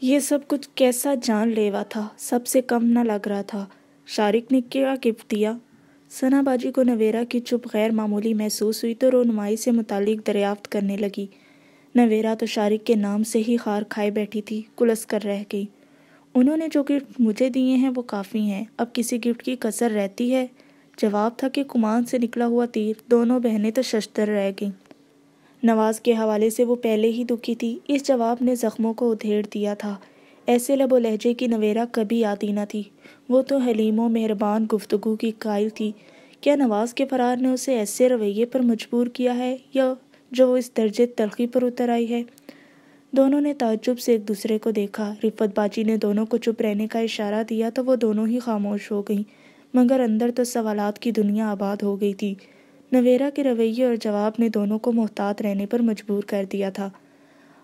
یہ سب کچھ کیسا جان لیوا تھا، سب سے کم نہ لگ رہا تھا۔ شارق نے کیا گفٹ دیا؟ ثنا باجی کو نویرا کی چپ غیر معمولی محسوس ہوئی تو رونمائی سے متعلق دریافت کرنے لگی۔ نویرا تو شارق کے نام سے ہی خار کھائے بیٹھی تھی، کلس کر رہ گئی۔ انہوں نے جو گفٹ مجھے دیے ہیں وہ کافی ہیں، اب کسی گفٹ کی کسر رہتی ہے؟ جواب تھا کہ کمان سے نکلا ہوا تیر۔ دونوں بہنیں تو ششدر رہ گئیں۔ نواز کے حوالے سے وہ پہلے ہی دکھی تھی، اس جواب نے زخموں کو ادھیڑ دیا تھا۔ ایسے لب و لہجے کی نویرا کبھی آتی نہ تھی۔ وہ تو حلیم و مہربان گفتگو کی قائل تھی۔ کیا نواز کے فرار نے اسے ایسے رویے پر مجبور کیا ہے یا جو وہ اس درجے تلخی پر اتر آئی ہے؟ دونوں نے تعجب سے ایک دوسرے کو دیکھا۔ رفت باجی نے دونوں کو چپ رہنے کا اشارہ دیا تو وہ دونوں ہی خاموش ہو گئیں، مگر اندر تو سوالات کی دنیا آباد ہو گئی تھی۔ نویرا کے رویے اور جواب نے دونوں کو محتاط رہنے پر مجبور کر دیا تھا۔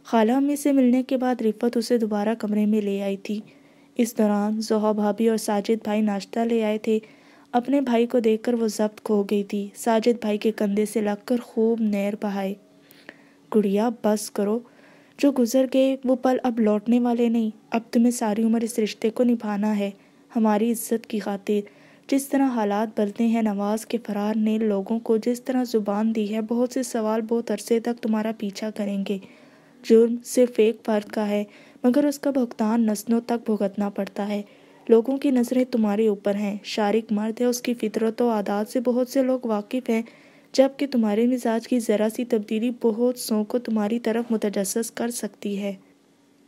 خالہ امی سے ملنے کے بعد رفت اسے دوبارہ کمرے میں لے آئی تھی۔ اس دوران زہا بھابی اور ساجد بھائی ناشتہ لے آئے تھے۔ اپنے بھائی کو دیکھ کر وہ ضبط کھو گئی تھی۔ ساجد بھائی کے کندھے سے لگ کر خوب نیر بہائے۔ گڑیا بس کرو، جو گزر گئے وہ پل اب لوٹنے والے نہیں۔ اب تمہیں ساری عمر اس رشتے کو نبھانا ہے، ہماری عزت کی خاطر۔ جس طرح حالات بدلے ہیں، نواز کے فرار نے لوگوں کو جس طرح زبان دی ہے، بہت سے سوال بہت عرصے تک تمہارا پیچھا کریں گے۔ جرم صرف ایک فرد کا ہے، مگر اس کا بھگتان نسلوں تک بھگتنا پڑتا ہے۔ لوگوں کی نظریں تمہارے اوپر ہیں۔ شارق مرد ہے، اس کی فطرت و عادات سے بہت سے لوگ واقف ہیں، جبکہ تمہارے مزاج کی ذرا سی تبدیلی بہت سوں کو تمہاری طرف متجسس کر سکتی ہے۔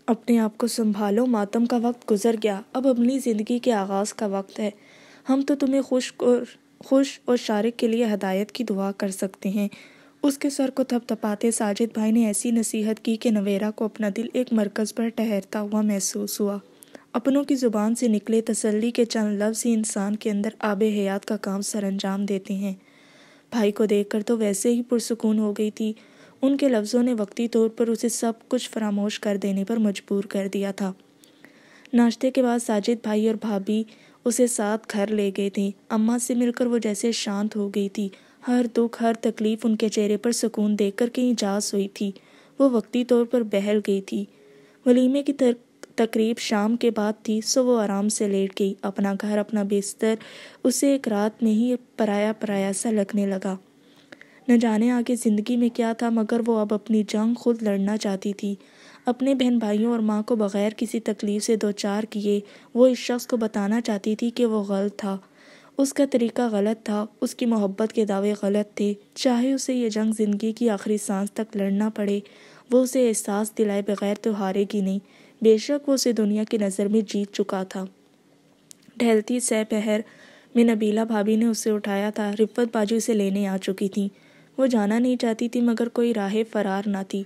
اپنے آپ کو سنبھالو، ماتم کا وقت گزر گیا، اب اپنی زندگی کے آغاز کا وقت ہے۔ ہم تو تمہیں خوش اور شارق کے لیے ہدایت کی دعا کر سکتے ہیں۔ اس کے سر کو تھپ تھپاتے ساجد بھائی نے ایسی نصیحت کی کہ نویرا کو اپنا دل ایک مرکز پر ٹھہرتا ہوا محسوس ہوا۔ اپنوں کی زبان سے نکلے تسلی کے چند لفظ ہی انسان کے اندر آب حیات کا کام سر انجام دیتے ہیں۔ بھائی کو دیکھ کر تو ویسے ہی پرسکون ہو گئی تھی۔ ان کے لفظوں نے وقتی طور پر اسے سب کچھ فراموش کر دینے پر مجبور کر دیا تھا۔ ناشتے کے بعد ساجد بھائی اور بھابھی اسے ساتھ گھر لے گئے تھے۔ اماں سے مل کر وہ جیسے شانت ہو گئی تھی۔ ہر دکھ، ہر تکلیف ان کے چہرے پر سکون دیکھ کر کہیں جاس ہوئی تھی۔ وہ وقتی طور پر بہل گئی تھی۔ ولیمے کی تقریب شام کے بعد تھی، سو وہ آرام سے لیٹ گئی۔ اپنا گھر، اپنا بستر اسے ایک رات میں ہی پرایا پرایا سا لگنے لگا۔ نہ جانے آگے زندگی میں کیا تھا، مگر وہ اب اپنی جنگ خود لڑنا چاہتی تھی۔ اپنے بہن بھائیوں اور ماں کو بغیر کسی تکلیف سے دوچار کیے وہ اس شخص کو بتانا چاہتی تھی کہ وہ غلط تھا، اس کا طریقہ غلط تھا، اس کی محبت کے دعوے غلط تھے۔ چاہے اسے یہ جنگ زندگی کی آخری سانس تک لڑنا پڑے، وہ اسے احساس دلائے بغیر تو ہارے گی نہیں۔ بے شک وہ اسے دنیا کی نظر میں جیت چکا تھا۔ ڈھلتی سہ پہر میں نبیلہ بھابھی نے اسے اٹھایا تھا۔ رفت باجی اسے لینے آ چکی تھیں۔ وہ جانا نہیں چاہتی تھی، مگر کوئی راہ فرار نہ تھی۔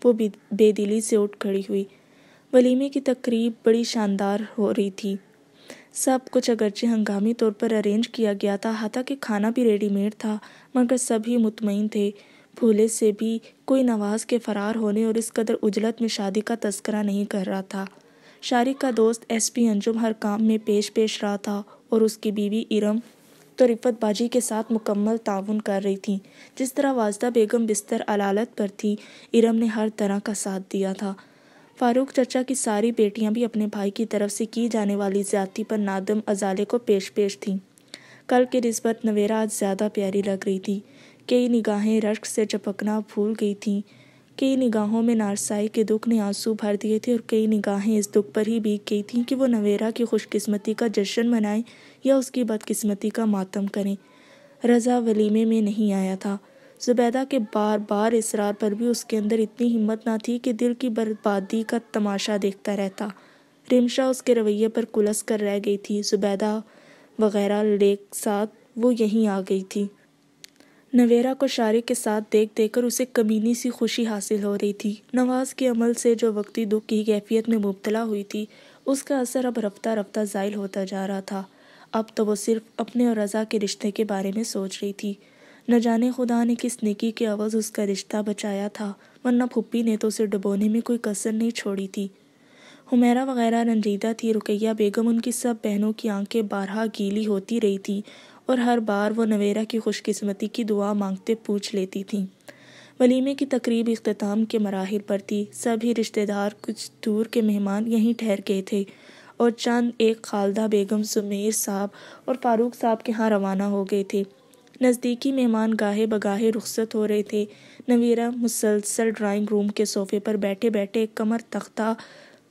وہ بے دلی سے اٹھ کھڑی ہوئی۔ ولیمے کی تقریب بڑی شاندار ہو رہی تھی۔ سب کچھ اگرچہ ہنگامی طور پر ارینج کیا گیا تھا، حتیٰ کہ کھانا بھی ریڈی میڈ تھا، مگر سب ہی مطمئن تھے۔ بھولے سے بھی کوئی نواز کے فرار ہونے اور اس قدر عجلت میں شادی کا تذکرہ نہیں کر رہا تھا۔ شارق کا دوست ایس پی انجم ہر کام میں پیش رہا تھا اور اس کی بیوی ارم تو رفت باجی کے ساتھ مکمل تعاون کر رہی تھی۔ جس طرح واجدہ بیگم بستر علالت پر تھی، ارم نے ہر طرح کا ساتھ دیا تھا۔ فاروق چچا کی ساری بیٹیاں بھی اپنے بھائی کی طرف سے کی جانے والی زیادتی پر نادم ازالے کو پیش تھیں۔ کل کی نسبت نویرا آج زیادہ پیاری لگ رہی تھی۔ کئی نگاہیں رشک سے چپکنا بھول گئی تھیں، کئی نگاہوں میں نارسائی کے دکھ نے آنسو بھر دیے تھے، اور کئی نگاہیں اس دکھ پر ہی بھیگ گئی تھیں کہ وہ نویرا کی خوش قسمتی کا جشن منائیں یا اس کی بدقسمتی کا ماتم کریں۔ رضا ولیمے میں نہیں آیا تھا۔ زبیدہ کے بار بار اصرار پر بھی اس کے اندر اتنی ہمت نہ تھی کہ دل کی بربادی کا تماشا دیکھتا رہتا۔ رمشا اس کے رویے پر کلس کر رہ گئی تھی۔ زبیدہ وغیرہ لے ساتھ وہ یہیں آ گئی تھی۔ نویرا کو شارق کے ساتھ دیکھ کر اسے کمینی سی خوشی حاصل ہو رہی تھی۔ نواز کے عمل سے جو وقتی دکھ کی کیفیت میں مبتلا ہوئی تھی، اس کا اثر اب رفتہ رفتہ زائل ہوتا جا رہا تھا۔ اب تو وہ صرف اپنے اور رضا کے رشتے کے بارے میں سوچ رہی تھی۔ نہ جانے خدا نے کس نیکی کے عوض اس کا رشتہ بچایا تھا، ورنہ پھپھی نے تو اسے ڈبونے میں کوئی کسر نہیں چھوڑی تھی۔ حمیرہ وغیرہ رنجیدہ تھی۔ رقیہ بیگم، ان کی سب بہنوں کی آنکھیں بارہا گیلی ہوتی رہی تھیں، اور ہر بار وہ نویرا کی خوش قسمتی کی دعا مانگتے پوچھ لیتی تھیں۔ ولیمے کی تقریب اختتام کے مراحل پر تھی۔ سبھی رشتہ دار، کچھ دور کے مہمان یہیں ٹھہر گئے تھے اور چند ایک خالدہ بیگم، سمیر صاحب اور فاروق صاحب کے ہاں روانہ ہو گئے تھے۔ نزدیکی مہمان گاہے بگاہے رخصت ہو رہے تھے۔ نویرہ مسلسل ڈرائنگ روم کے صوفے پر بیٹھے بیٹھے کمر تختہ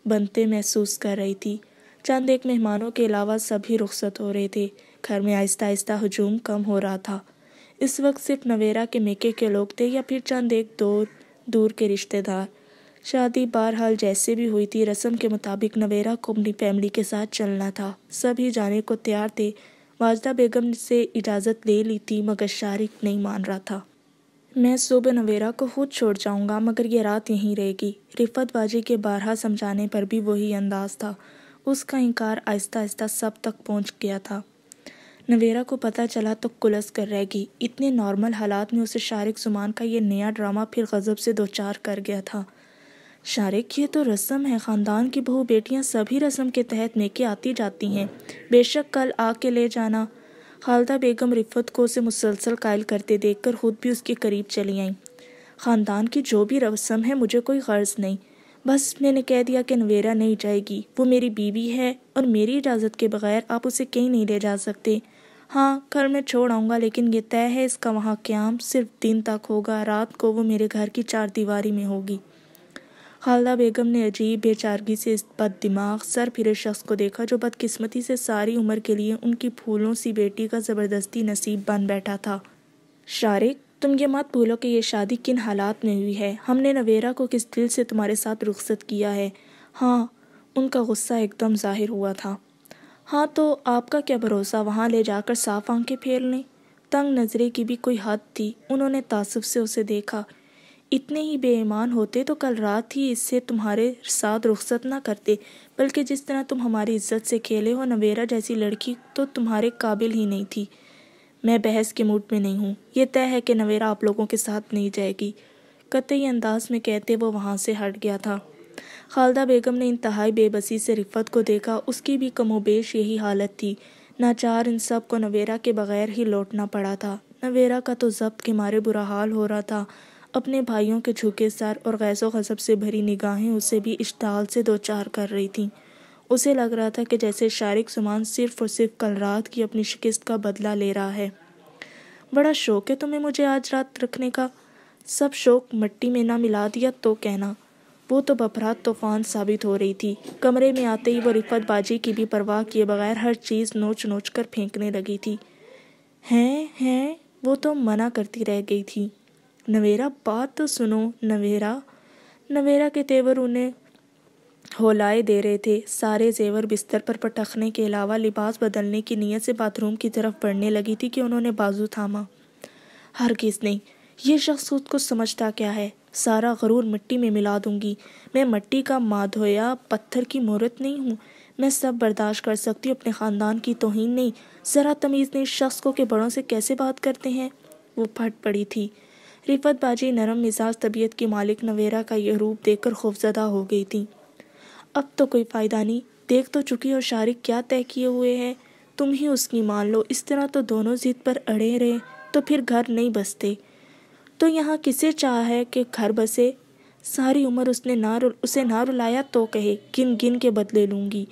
بنتے محسوس کر رہی تھی۔ چند ایک مہمانوں کے علاوہ سبھی رخصت ہو رہے تھے۔ گھر میں آہستہ آہستہ ہجوم کم ہو رہا تھا۔ اس وقت صرف نویرہ کے میکے کے لوگ تھے یا پھر چند ایک دور کے رشتہ دار۔ شادی بہرحال جیسے بھی ہوئی تھی، رسم کے مطابق نویرہ کو اپنی فیملی کے ساتھ چلنا تھا۔ سبھی جانے کو تیار تھے۔ واجدہ بیگم سے اجازت لے لی تھی مگر شارق نہیں مان رہا تھا۔ میں صبح نویرہ کو خود چھوڑ جاؤں گا مگر یہ رات یہیں رہے گی۔ رفعت باجی کے بارہا سمجھانے پر بھی وہی انداز تھا۔ اس کا انکار آہستہ آہستہ سب تک پہنچ گیا تھا۔ نویرہ کو پتہ چلا تو کلس کر رہ گئی۔ اتنے نارمل حالات میں اسے شارق زمان کا یہ نیا ڈرامہ پھر غضب سے دوچار کر گیا تھا۔ شارق، یہ تو رسم ہے، خاندان کی بہو بیٹیاں سبھی رسم کے تحت میکے آتی جاتی ہیں، بے شک کل آ کے لے جانا۔ خالدہ بیگم رفعت کو اسے مسلسل قائل کرتے دیکھ کر خود بھی اس کے قریب چلی آئیں۔ خاندان کی جو بھی رسم ہے مجھے کوئی غرض نہیں، بس میں نے کہہ دیا کہ نویرہ نہیں جائے گی۔ وہ میری بیوی ہے اور میری اجازت کے بغیر آپ اسے کہیں نہیں لے جا سکتے۔ ہاں، کل میں چھوڑ آؤں گا لیکن یہ طے ہے اس کا وہاں قیام صرف دن تک ہوگا، رات کو وہ میرے گھر کی چار دیواری میں ہوگی۔ خالدہ بیگم نے عجیب بے چارگی سے اس بد دماغ سر پھرے شخص کو دیکھا جو بدقسمتی سے ساری عمر کے لیے ان کی پھولوں سی بیٹی کا زبردستی نصیب بن بیٹھا تھا۔ شارق، تم یہ مت بھولو کہ یہ شادی کن حالات میں ہوئی ہے۔ ہم نے نویرہ کو کس دل سے تمہارے ساتھ رخصت کیا ہے۔ ہاں، ان کا غصہ ایک دم ظاہر ہوا تھا۔ ہاں تو آپ کا کیا بھروسہ وہاں لے جا کر صاف آنکھیں پھیر لیں؟ تنگ نظری کی بھی کوئی حد تھی۔ انہوں نے تعصب سے اسے دیکھا۔ اتنے ہی بے ایمان ہوتے تو کل رات ہی اس سے تمہارے ساتھ رخصت نہ کرتے، بلکہ جس طرح تم ہماری عزت سے کھیلے ہو، نویرہ جیسی لڑکی تو تمہارے قابل ہی نہیں تھی۔ میں بحث کے موڈ میں نہیں ہوں۔ یہ طے ہے کہ نویرہ آپ لوگوں کے ساتھ نہیں جائے گی، قطعی انداز میں کہتے وہ وہاں سے ہٹ گیا تھا۔ خالدہ بیگم نے انتہائی بے بسی سے رفعت کو دیکھا۔ اس کی بھی کم و بیش یہی حالت تھی۔ ناچار ان سب کو نویرہ کے بغیر ہی لوٹنا پڑا تھا۔ نویرہ کا تو ضبط کے مارے برا حال ہو رہا تھا۔ اپنے بھائیوں کے جھکے سر اور غیظ و غضب سے بھری نگاہیں اسے بھی اشتعال سے دوچار کر رہی تھیں۔ اسے لگ رہا تھا کہ جیسے شارق زمان صرف اور صرف کل رات کی اپنی شکست کا بدلہ لے رہا ہے۔ بڑا شوق ہے تمہیں مجھے آج رات رکھنے کا۔ سب شوق مٹی میں نہ ملا دیا تو کہنا۔ وہ تو بپھرات طوفان ثابت ہو رہی تھی۔ کمرے میں آتے ہی وہ رفعت باجی کی بھی پرواہ کیے بغیر ہر چیز نوچ نوچ کر پھینکنے لگی تھی۔ ہیں وہ تو منع کرتی رہ گئی تھی۔ نویرہ، بات تو سنو۔ نویرہ کے تیور انہیں ہولائے دے رہے تھے۔ سارے زیور بستر پر پٹخنے کے علاوہ لباس بدلنے کی نیت سے باتھ روم کی طرف بڑھنے لگی تھی کہ انہوں نے بازو تھاما۔ ہرگز نہیں، یہ شخص خود کو سمجھتا کیا ہے؟ سارا غرور مٹی میں ملا دوں گی۔ میں مٹی کا مادھویا پتھر کی مورت نہیں ہوں۔ میں سب برداشت کر سکتی ہوں، اپنے خاندان کی توہین نہیں۔ ذرا تمیز نہیں اس شخص کو کہ بڑوں سے کیسے بات کرتے ہیں۔ وہ پھٹ پڑی تھی۔ رفعت باجی نرم مزاج طبیعت کی مالک نویرہ کا یہ روپ دیکھ کر خوفزدہ ہو گئی تھی۔ اب تو کوئی فائدہ نہیں، دیکھ تو چکی اور شارق کیا طے کیے ہوئے ہے، تم ہی اس کی مان لو۔ اس طرح تو دونوں ضد پر اڑے رہے تو پھر گھر نہیں بستے۔ تو یہاں کسے چاہ ہے کہ گھر بسے؟ ساری عمر اسے نہ رلایا تو کہے، گن گن کے بدلے لوں گی۔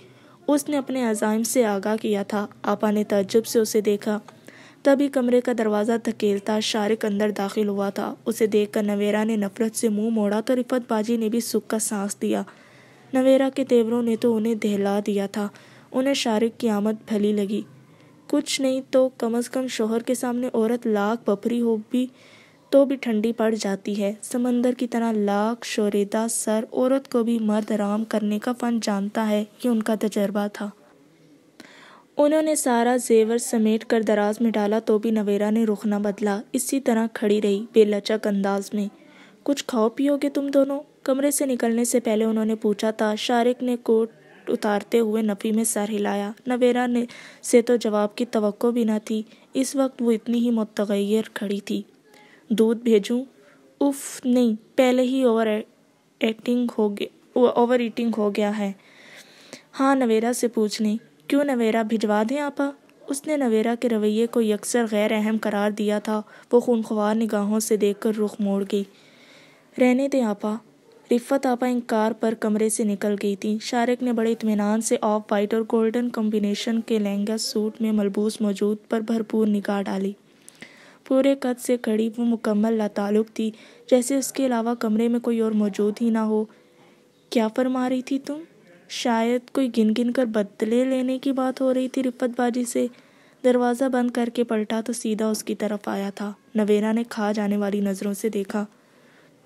اس نے اپنے عزائم سے آگاہ کیا تھا۔ آپا نے تعجب سے اسے دیکھا۔ تبھی کمرے کا دروازہ دھکیلتا شارق اندر داخل ہوا تھا۔ اسے دیکھ کر نویرہ نے نفرت سے منہ موڑا تو رفعت باجی نے بھی سکھ کا سانس دیا۔ نویرہ کے تیوروں نے تو انہیں دہلا دیا تھا۔ انہیں شارق کی آمد بھلی لگی۔ کچھ نہیں تو کم از کم شوہر کے سامنے عورت لاکھ بپھری ہو بھی تو بھی ٹھنڈی پڑ جاتی ہے۔ سمندر کی طرح لاکھ شوریدہ سر عورت کو بھی مرد رام کرنے کا فن جانتا ہے، یہ ان کا تجربہ تھا۔ انہوں نے سارا زیور سمیٹ کر دراز میں ڈالا تو بھی نویرہ نے رخ نہ بدلا، اسی طرح کھڑی رہی بے لچک انداز میں۔ کچھ کھاؤ پیو گے تم دونوں؟ کمرے سے نکلنے سے پہلے انہوں نے پوچھا تھا۔ شارق نے کوٹ اتارتے ہوئے نفی میں سر ہلایا۔ نویرہ سے تو جواب کی توقع بھی نہ تھی، اس وقت وہ اتنی ہی متغیر کھڑی تھی۔ دودھ بھیجوں؟ اف نہیں، پہلے ہی اوور ایٹنگ ہو گیا ہے۔ ہاں، نویرہ سے پوچھ لیں۔ کیوں نویرہ، بھجوا دیں آپا؟ اس نے نویرہ کے رویے کو یکسر غیر اہم قرار دیا تھا۔ وہ خونخوار نگاہوں سے دیکھ کر رخ موڑ گئی۔ رہنے دیں آپا۔ رفت آپا انکار پر کمرے سے نکل گئی تھی۔ شارق نے بڑے اطمینان سے آف وائٹ اور گولڈن کمبینیشن کے لہنگا سوٹ میں ملبوس موجود پر بھرپور نگاہ ڈالی۔ پورے قد سے کھڑی وہ مکمل لاتعلق تھی، جیسے اس کے علاوہ کمرے میں کوئی اور موجود ہی نہ ہو۔ کیا فرما رہی تھی تم؟ شاید کوئی گن گن کر بدلے لینے کی بات ہو رہی تھی رفت باجی سے۔ دروازہ بند کر کے پلٹا تو سیدھا اس کی طرف آیا تھا۔ نویرا نے کھا جانے والی نظروں سے دیکھا۔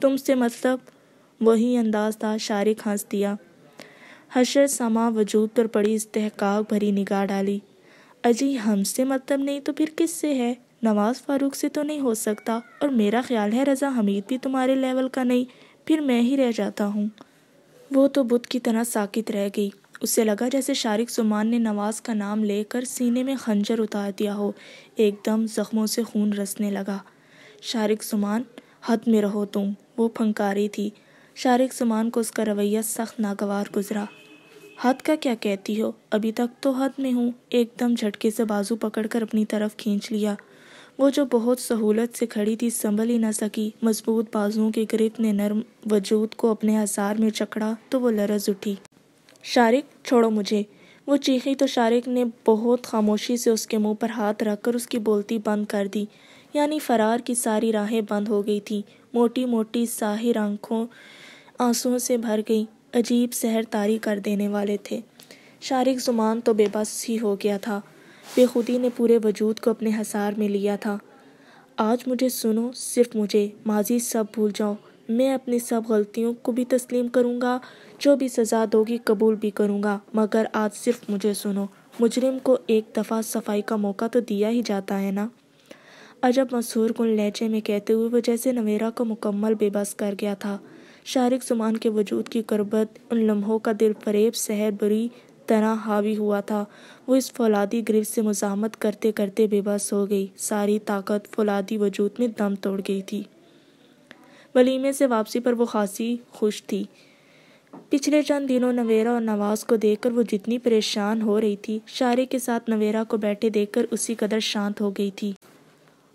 تم سے مطلب؟ وہی انداز تھا۔ شارق ہنس دیا۔ حشر سما وجود پر پڑی استحقاق بھری نگاہ ڈالی۔ اجی ہم سے مطلب نہیں تو پھر کس سے ہے؟ نواز فاروق سے تو نہیں ہو سکتا، اور میرا خیال ہے رضا حمید بھی تمہارے لیول کا نہیں، پھر میں ہی رہ جاتا ہوں۔ وہ تو بت کی طرح ساکت رہ گئی۔ اسے لگا جیسے شارق زمان نے نواز کا نام لے کر سینے میں خنجر اتار دیا ہو۔ ایک دم زخموں سے خون رسنے لگا۔ شارق زمان، حد میں رہو تم، وہ پھنکاری تھی۔ شارق زمان کو اس کا رویہ سخت ناگوار گزرا۔ حد کا کیا کہتی ہو؟ ابھی تک تو حد میں ہوں۔ ایک دم جھٹکے سے بازو پکڑ کر اپنی طرف کھینچ لیا۔ وہ جو بہت سہولت سے کھڑی تھی سنبھل ہی نہ سکی۔ مضبوط بازوؤں کی گرفت نے نرم وجود کو اپنے حصار میں جکڑا تو وہ لرز اٹھی۔ شارق، چھوڑو مجھے۔ وہ چیخی تو شارق نے بہت خاموشی سے اس کے منہ پر ہاتھ رکھ کر اس کی بولتی بند کر دی۔ یعنی فرار کی ساری راہیں بند ہو گئی تھیں۔ موٹی موٹی ساحر آنکھوں آنسوؤں سے بھر گئی، عجیب سحر طاری کر دینے والے تھے۔ شارق زمان تو بے بس ہی ہو گیا تھا۔ بے خودی نے پورے وجود کو اپنے حصار میں لیا تھا۔ آج مجھے سنو، صرف مجھے۔ ماضی سب بھول جاؤ۔ میں اپنی سب غلطیوں کو بھی تسلیم کروں گا، جو بھی سزا دوگی قبول بھی کروں گا، مگر آج صرف مجھے سنو۔ مجرم کو ایک دفعہ صفائی کا موقع تو دیا ہی جاتا ہے نا؟ عجب مسحور کن لہجے میں کہتے ہوئے وہ جیسے نویرا کو مکمل بے بس کر گیا تھا۔ شارق زمان کے وجود کی کربت ان لمحوں کا دل فریب سحر بری طرح حاوی ہوا تھا۔ وہ اس فولادی گرفت سے مزاحمت کرتے کرتے بے بس ہو گئی۔ ساری طاقت فولادی وجود میں دم توڑ گئی تھی۔ ولیمے سے واپسی پر وہ خاصی خوش تھی۔ پچھلے چند دنوں نویرا اور نواز کو دیکھ کر وہ جتنی پریشان ہو رہی تھی، شارق کے ساتھ نویرا کو بیٹھے دیکھ کر اسی قدر شانت ہو گئی تھی۔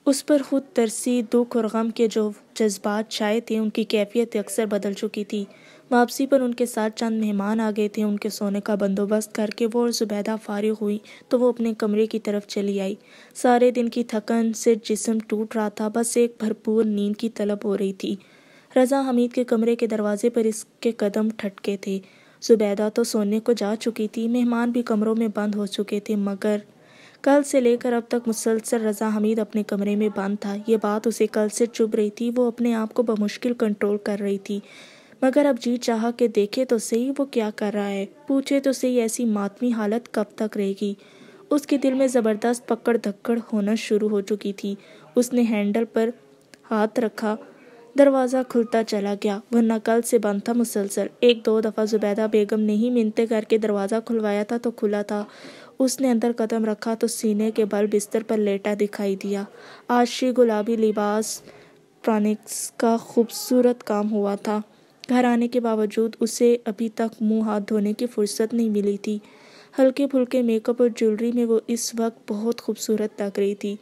اس پر خود ترسی، دکھ اور غم کے جو جذبات چھائے تھے، ان کی کیفیت اکثر بدل چکی تھی۔ واپسی پر ان کے ساتھ چند مہمان آ گئے تھے۔ ان کے سونے کا بندوبست کر کے وہ اور زبیدہ فارغ ہوئی تو وہ اپنے کمرے کی طرف چلی آئی۔ سارے دن کی تھکن سے جسم ٹوٹ رہا تھا، بس ایک بھرپور نیند کی طلب ہو رہی تھی۔ رضا حمید کے کمرے کے دروازے پر اس کے قدم ٹھٹکے تھے۔ زبیدہ تو سونے کو جا چکی تھی، مہمان بھی کمروں میں بند ہو چکے تھے، مگر کل سے لے کر اب تک مسلسل رضا حمید اپنے کمرے میں بند تھا۔ یہ بات اسے کل سے چبھ رہی تھی۔ وہ اپنے آپ کو بمشکل کنٹرول کر رہی تھی، مگر اب جی چاہا کہ دیکھے تو صحیح وہ کیا کر رہا ہے، پوچھے تو صحیح ایسی ماتمی حالت کب تک رہے گی۔ اس کے دل میں زبردست پکڑ دھکڑ ہونا شروع ہو چکی تھی۔ اس نے ہینڈل پر ہاتھ رکھا، دروازہ کھلتا چلا گیا، ورنہ کل سے بند تھا مسلسل۔ ایک دو دفعہ زبیدہ بیگم نے ہی منتیں کر کے دروازہ کھلوایا تھا تو کھلا تھا۔ اس نے اندر قدم رکھا تو سینے کے بل بستر پر لیٹا دکھائی دیا۔ آشی گلابی لباس پرانکس کا خوبصورت کام ہوا تھا۔ گھر آنے کے باوجود اسے ابھی تک منہ ہاتھ دھونے کی فرصت نہیں ملی تھی۔ ہلکے پھلکے میک اپ اور جیولری میں وہ اس وقت بہت خوبصورت لگ رہی تھی۔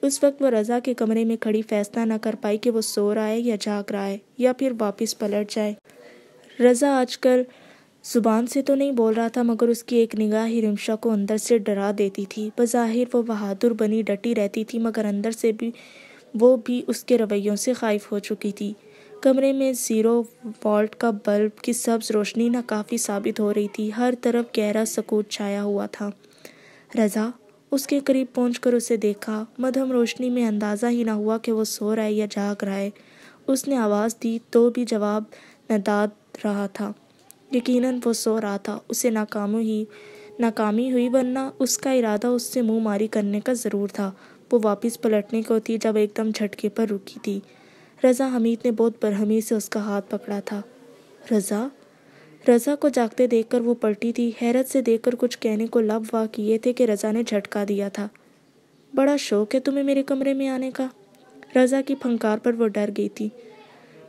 اس وقت وہ رضا کے کمرے میں کھڑی فیصلہ نہ کر پائی کہ وہ سو رہا ہے یا جاگ رہا ہے، یا پھر واپس پلٹ جائے۔ رضا آج کل زبان سے تو نہیں بول رہا تھا، مگر اس کی ایک نگاہ ہی رمشا کو اندر سے ڈرا دیتی تھی۔ بظاہر وہ بہادر بنی ڈٹی رہتی تھی، مگر اندر سے بھی وہ بھی اس کے رویوں سے خائف ہو چکی تھی۔ کمرے میں 0 وولٹ کا بلب کی سبز روشنی ناکافی ثابت ہو رہی تھی۔ ہر طرف گہرا سکوت چھایا ہوا تھا۔ رضا، اس کے قریب پہنچ کر اسے دیکھا۔ مدھم روشنی میں اندازہ ہی نہ ہوا کہ وہ سو رہا ہے یا جاگ رہا ہے۔ اس نے آواز دی تو بھی جواب نہ داد رہا تھا۔ یقیناً وہ سو رہا تھا۔ اسے ناکامی ہوئی، ورنہ اس کا ارادہ اس سے منہ ماری کرنے کا ضرور تھا۔ وہ واپس پلٹنے کو تھی جب ایک دم جھٹکے پر رکی تھی۔ رضا حمید نے بہت برہمی سے اس کا ہاتھ پکڑا تھا۔ رضا کو جاگتے دیکھ کر وہ پلٹی تھی۔ حیرت سے دیکھ کر کچھ کہنے کو لب وا کیے تھے کہ رضا نے جھٹکا دیا تھا۔ بڑا شوق ہے تمہیں میرے کمرے میں آنے کا؟ رضا کی پھنکار پر وہ ڈر گئی تھی۔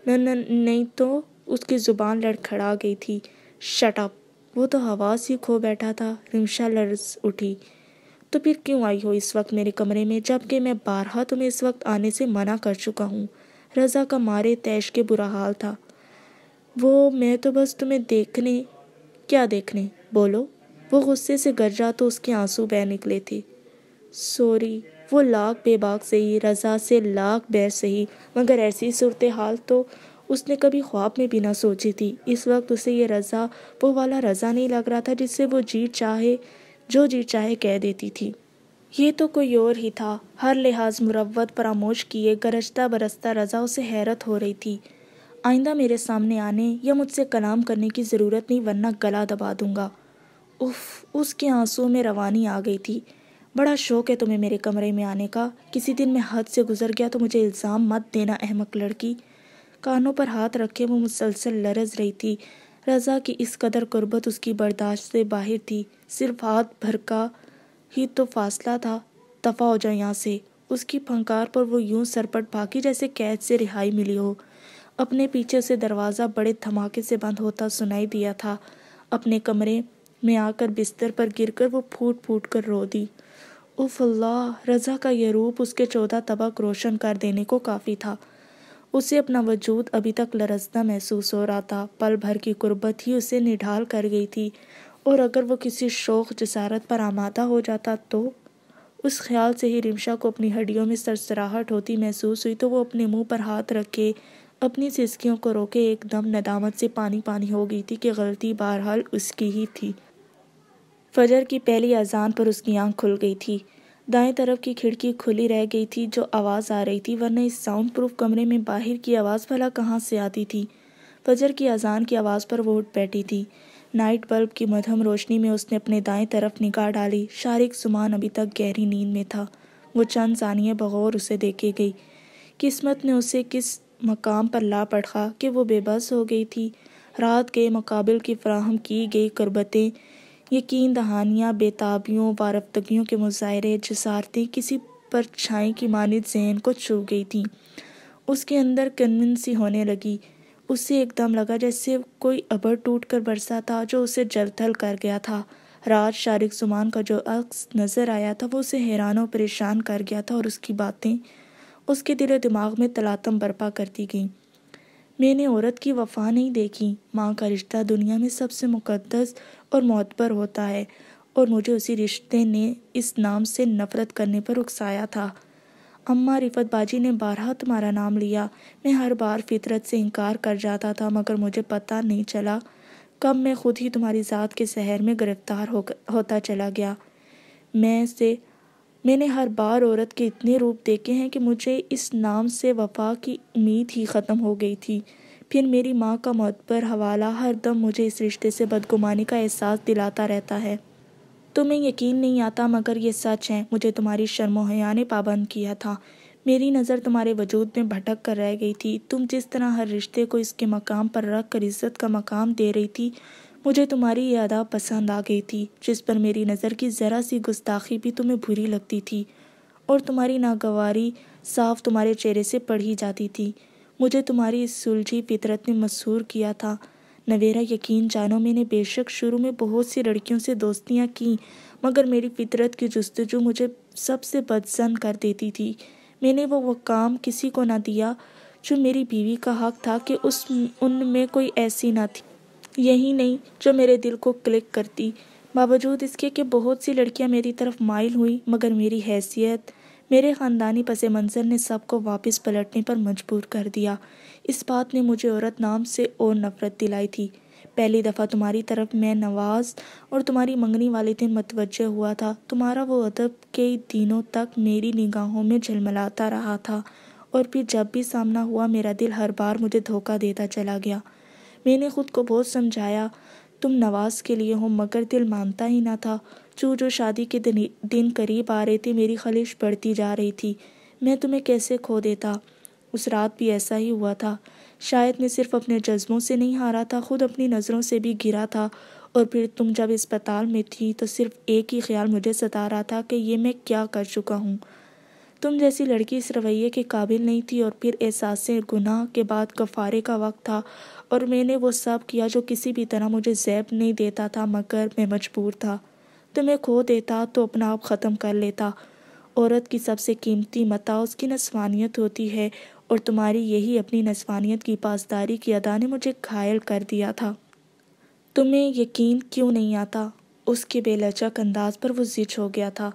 نہیں تو، اس کی زبان لڑکھڑا گئی تھی۔ Shut up! وہ تو حواس ہی کھو بیٹھا تھا۔ رمشا لرز اٹھی۔ تو پھر کیوں آئی ہو اس وقت میرے کمرے میں، جبکہ میں بارہا تمہیں اس وقت آنے سے منع کر چکا ہوں؟ رضا کا مارے تیش کے برا حال تھا۔ وہ میں تو بس تمہیں دیکھنے… کیا دیکھنے؟ بولو۔ وہ غصے سے گرجا تو اس کے آنسو بہہ نکلے تھے۔ سوری، وہ لاکھ بے باک سہی، رضا سے لاکھ بیر سہی، مگر ایسی صورتحال تو اس نے کبھی خواب میں بھی نہ سوچی تھی۔ اس وقت اسے یہ رضا وہ والا رضا نہیں لگ رہا تھا جس سے وہ جو جی چاہے کہہ دیتی تھی۔ یہ تو کوئی اور ہی تھا، ہر لحاظ مروت فراموش کیے گرجتا برستا رضا۔ اسے حیرت ہو رہی تھی۔ آئندہ میرے سامنے آنے یا مجھ سے کلام کرنے کی ضرورت نہیں، ورنہ گلا دبا دوں گا۔ اف، اس کے آنسوں میں روانی آ گئی تھی۔ بڑا شوق ہے تمہیں میرے کمرے میں آنے کا، کسی دن میں حد سے گزر گیا تو مجھے الزام مت دینا احمق لڑکی۔ کانوں پر ہاتھ رکھے وہ مسلسل لرز رہی تھی۔ رضا کی اس قدر قربت اس کی برداشت سے باہر تھی۔ صرف ہاتھ بھر کا ہی تو فاصلہ تھا۔ دفع ہو جا یہاں سے۔ اس کی پھنکار پر وہ یوں سرپٹ بھاگی جیسے قید سے رہائی ملی ہو۔ اپنے پیچھے سے دروازہ بڑے دھماکے سے بند ہوتا سنائی دیا تھا۔ اپنے کمرے میں آ کر بستر پر گر کر وہ پھوٹ پھوٹ کر رو دی۔ اف اللہ، رضا کا یہ روپ اس کے 14 طبق روشن کر دینے کو کافی تھا۔ اسے اپنا وجود ابھی تک لرزتا محسوس ہو رہا تھا۔ پل بھر کی قربت ہی اسے نڈھال کر گئی تھی، اور اگر وہ کسی شوخ جسارت پر آمادہ ہو جاتا تو… اس خیال سے ہی رمشا کو اپنی ہڈیوں میں سرسراہٹ ہوتی محسوس ہوئی تو وہ اپنے منہ پر ہاتھ رکھے اپنی سسکیوں کو روکے ایک دم ندامت سے پانی پانی ہو گئی تھی کہ غلطی بہرحال اس کی ہی تھی۔ فجر کی پہلی اذان پر اس کی آنکھ کھل گئی تھی۔ دائیں طرف کی کھڑکی کھلی رہ گئی تھی جو آواز آ رہی تھی، ورنہ اس ساؤنڈ پروف کمرے میں باہر کی آواز بھلا کہاں سے آتی تھی؟ فجر کی اذان کی آواز پر وہ اٹھ بیٹھی تھی۔ نائٹ بلب کی مدھم روشنی میں اس نے اپنے دائیں طرف نگاہ ڈالی۔ شارق زمان ابھی تک گہری نیند میں تھا۔ وہ چند ثانیے بغور اسے دیکھے گئی۔ قسمت نے اسے کس مقام پر لا پڑھا کہ وہ بے بس ہو گئی تھی۔ رات کے مقابل کی فراہم کی گئی قربتیں، یقین دہانیاں، بے تابیوں، وارفتگیوں کے مظاہرے، جسارتیں کسی پرچھائی کی مانند ذہن کو چھو گئی تھیں۔ اس کے اندر کنن سی ہونے لگی۔ اسے ایک دم لگا جیسے کوئی ابر ٹوٹ کر برسا تھا جو اسے جل تھل کر گیا تھا۔ رات شارق زمان کا جو عکس نظر آیا تھا وہ اسے حیران و پریشان کر گیا تھا، اور اس کی باتیں اس کے دل و دماغ میں تلاطم برپا کرتی گئیں۔ میں نے عورت کی وفا نہیں دیکھی۔ ماں کا رشتہ دنیا میں سب سے مقدس اور معتبر ہوتا ہے، اور مجھے اسی رشتے نے اس نام سے نفرت کرنے پر اکسایا تھا۔ اماں رفت باجی نے بارہا تمہارا نام لیا۔ میں ہر بار فطرت سے انکار کر جاتا تھا، مگر مجھے پتہ نہیں چلا کب میں خود ہی تمہاری ذات کے سحر میں گرفتار ہوتا چلا گیا۔ میں نے ہر بار عورت کے اتنے روپ دیکھے ہیں کہ مجھے اس نام سے وفا کی امید ہی ختم ہو گئی تھی۔ پھر میری ماں کا معتبر حوالہ ہر دم مجھے اس رشتے سے بدگمانی کا احساس دلاتا رہتا ہے۔ تمہیں یقین نہیں آتا مگر یہ سچ ہے۔ مجھے تمہاری شرم و حیا نے پابند کیا تھا۔ میری نظر تمہارے وجود میں بھٹک کر رہ گئی تھی۔ تم جس طرح ہر رشتے کو اس کے مقام پر رکھ کر عزت کا مقام دے رہی تھی، مجھے تمہاری یہ ادا پسند آ گئی تھی، جس پر میری نظر کی ذرا سی گستاخی بھی تمہیں بری لگتی تھی، اور تمہاری ناگواری صاف تمہارے چہرے سے پڑھی جاتی تھی۔ مجھے تمہاری اس سلجھی فطرت نے مسحور کیا تھا۔ نویرا، یقین جانو میں نے بے شک شروع میں بہت سی لڑکیوں سے دوستیاں کیں، مگر میری فطرت کی جستجو مجھے سب سے بدظن کر دیتی تھی۔ میں نے وہ کام کسی کو نہ دیا جو میری بیوی کا حق تھا کہ ان میں کوئی ایسی نہ تھی، یہی نہیں جو میرے دل کو کلک کرتی۔ باوجود اس کے کہ بہت سی لڑکیاں میری طرف مائل ہوئیں، مگر میری حیثیت، میرے خاندانی پس منظر نے سب کو واپس پلٹنے پر مجبور کر دیا۔ اس بات نے مجھے عورت نام سے اور نفرت دلائی تھی۔ پہلی دفعہ تمہاری طرف میں نواز اور تمہاری منگنی والے دن متوجہ ہوا تھا، تمہارا وہ ادب کئی دنوں تک میری نگاہوں میں جھلملاتا رہا تھا، اور پھر جب بھی سامنا ہوا میرا دل ہر بار مجھے دھوکہ دیتا چلا گیا۔ میں نے خود کو بہت سمجھایا تم نواز کے لیے ہو، مگر دل مانتا ہی نہ تھا۔ جو شادی کے دن قریب آ رہے تھے میری خلش بڑھتی جا رہی تھی۔ میں تمہیں کیسے کھو دیتا؟ اس رات بھی ایسا ہی ہوا تھا۔ شاید میں صرف اپنے جذبوں سے نہیں ہارا تھا، خود اپنی نظروں سے بھی گرا تھا، اور پھر تم جب اسپتال میں تھی تو صرف ایک ہی خیال مجھے ستا رہا تھا کہ یہ میں کیا کر چکا ہوں۔ تم جیسی لڑکی اس رویے کے قابل نہیں تھی، اور پھر احساس گناہ کے بعد کفارے کا وقت تھا، اور میں نے وہ سب کیا جو کسی بھی طرح مجھے زیب نہیں دیتا تھا، مگر میں مجبور تھا۔ تمہیں کھو دیتا تو اپنا آپ ختم کر لیتا۔ عورت کی سب سے قیمتی متاع اس کی نسوانیت ہوتی ہے، اور تمہاری یہی اپنی نسوانیت کی پاسداری کی ادا نے مجھے گھائل کر دیا تھا۔ تمہیں یقین کیوں نہیں آتا؟ اس کے بے لچک انداز پر وہ زچ ہو گیا تھا،